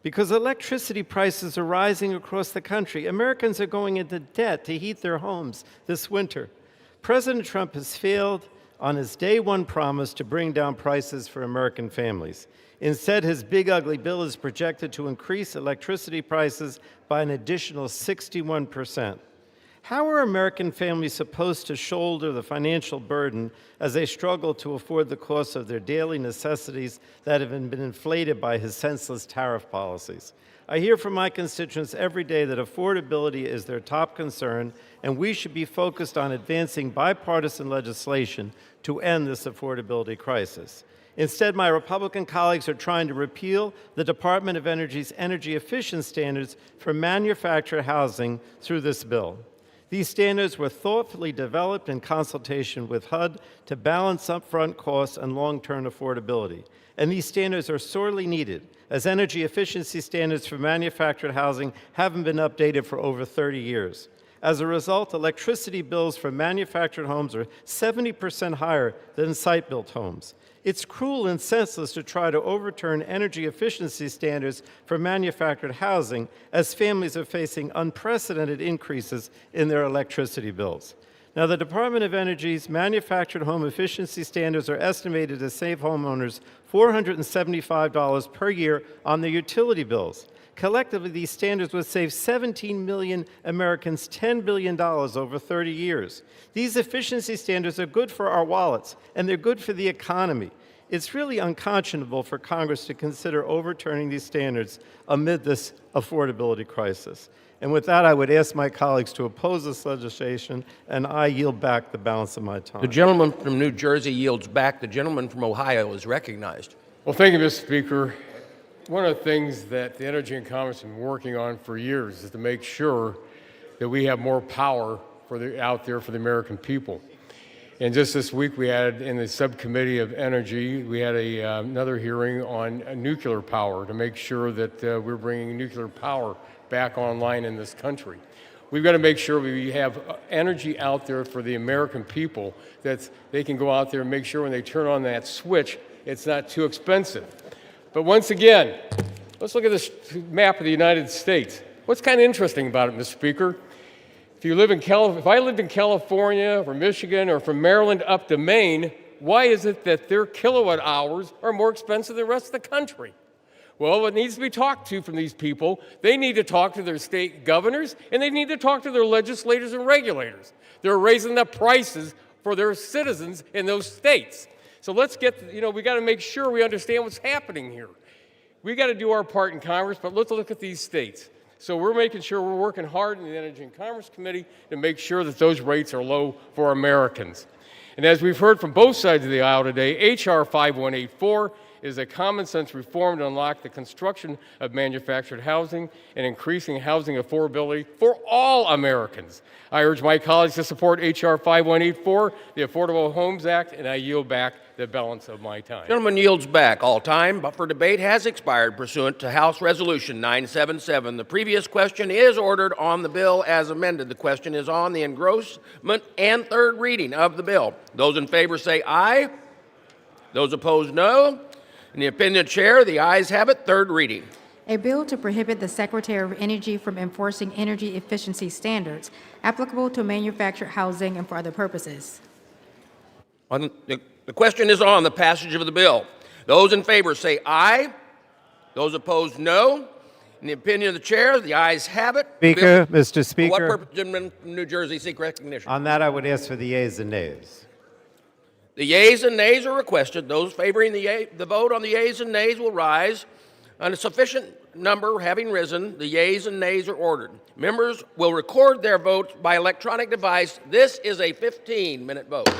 [SPEAKER 3] because electricity prices are rising across the country. Americans are going into debt to heat their homes this winter. President Trump has failed on his day one promise to bring down prices for American families. Instead, his big ugly bill is projected to increase electricity prices by an additional 61%. How are American families supposed to shoulder the financial burden as they struggle to afford the cost of their daily necessities that have been inflated by his senseless tariff policies? I hear from my constituents every day that affordability is their top concern, and we should be focused on advancing bipartisan legislation to end this affordability crisis. Instead, my Republican colleagues are trying to repeal the Department of Energy's energy efficiency standards for manufactured housing through this bill. These standards were thoughtfully developed in consultation with HUD to balance upfront costs and long-term affordability. And these standards are sorely needed, as energy efficiency standards for manufactured housing haven't been updated for over 30 years. As a result, electricity bills for manufactured homes are 70% higher than site-built homes. It's cruel and senseless to try to overturn energy efficiency standards for manufactured housing as families are facing unprecedented increases in their electricity bills. Now, the Department of Energy's manufactured home efficiency standards are estimated to save homeowners $475 per year on their utility bills. Collectively, these standards would save 17 million Americans $10 billion over 30 years. These efficiency standards are good for our wallets, and they're good for the economy. It's really unconscionable for Congress to consider overturning these standards amid this affordability crisis. And with that, I would ask my colleagues to oppose this legislation, and I yield back the balance of my time.
[SPEAKER 1] The gentleman from New Jersey yields back. The gentleman from Ohio is recognized.
[SPEAKER 2] Well, thank you, Mr. Speaker. One of the things that the Energy and Commerce have been working on for years is to make sure that we have more power out there for the American people. And just this week, we had in the Subcommittee of Energy, we had another hearing on nuclear power to make sure that we're bringing nuclear power back online in this country. We've got to make sure we have energy out there for the American people that they can go out there and make sure when they turn on that switch, it's not too expensive. But once again, let's look at this map of the United States. What's kind of interesting about it, Mr. Speaker? If I lived in California or Michigan or from Maryland up to Maine, why is it that their kilowatt hours are more expensive than the rest of the country? Well, it needs to be talked to from these people. They need to talk to their state governors, and they need to talk to their legislators and regulators. They're raising the prices for their citizens in those states. So let's we got to make sure we understand what's happening here. We got to do our part in Congress, but let's look at these states. So we're making sure we're working hard in the Energy and Commerce Committee to make sure that those rates are low for Americans. And as we've heard from both sides of the aisle today, H.R. 5184 is a common-sense reform to unlock the construction of manufactured housing and increasing housing affordability for all Americans. I urge my colleagues to support H.R. 5184, the Affordable Homes Act, and I yield back the balance of my time.
[SPEAKER 1] Gentleman yields back. All time but for debate has expired pursuant to House Resolution 977. The previous question is ordered on the bill as amended. The question is on the engrossment and third reading of the bill. Those in favor say aye. Those opposed, no. In the opinion of the chair, the ayes have it. Third reading.
[SPEAKER 19] A bill to prohibit the Secretary of Energy from enforcing energy efficiency standards applicable to manufactured housing and for other purposes.
[SPEAKER 1] The question is on the passage of the bill. Those in favor say aye. Those opposed, no. In the opinion of the chair, the ayes have it.
[SPEAKER 3] Speaker, Mr. Speaker.
[SPEAKER 1] For what purpose, gentleman from New Jersey, seek recognition?
[SPEAKER 3] On that, I would ask for the yeas and nays.
[SPEAKER 1] The yeas and nays are requested. Those favoring the vote on the yeas and nays will rise. On a sufficient number having risen, the yeas and nays are ordered. Members will record their votes by electronic device. This is a 15-minute vote.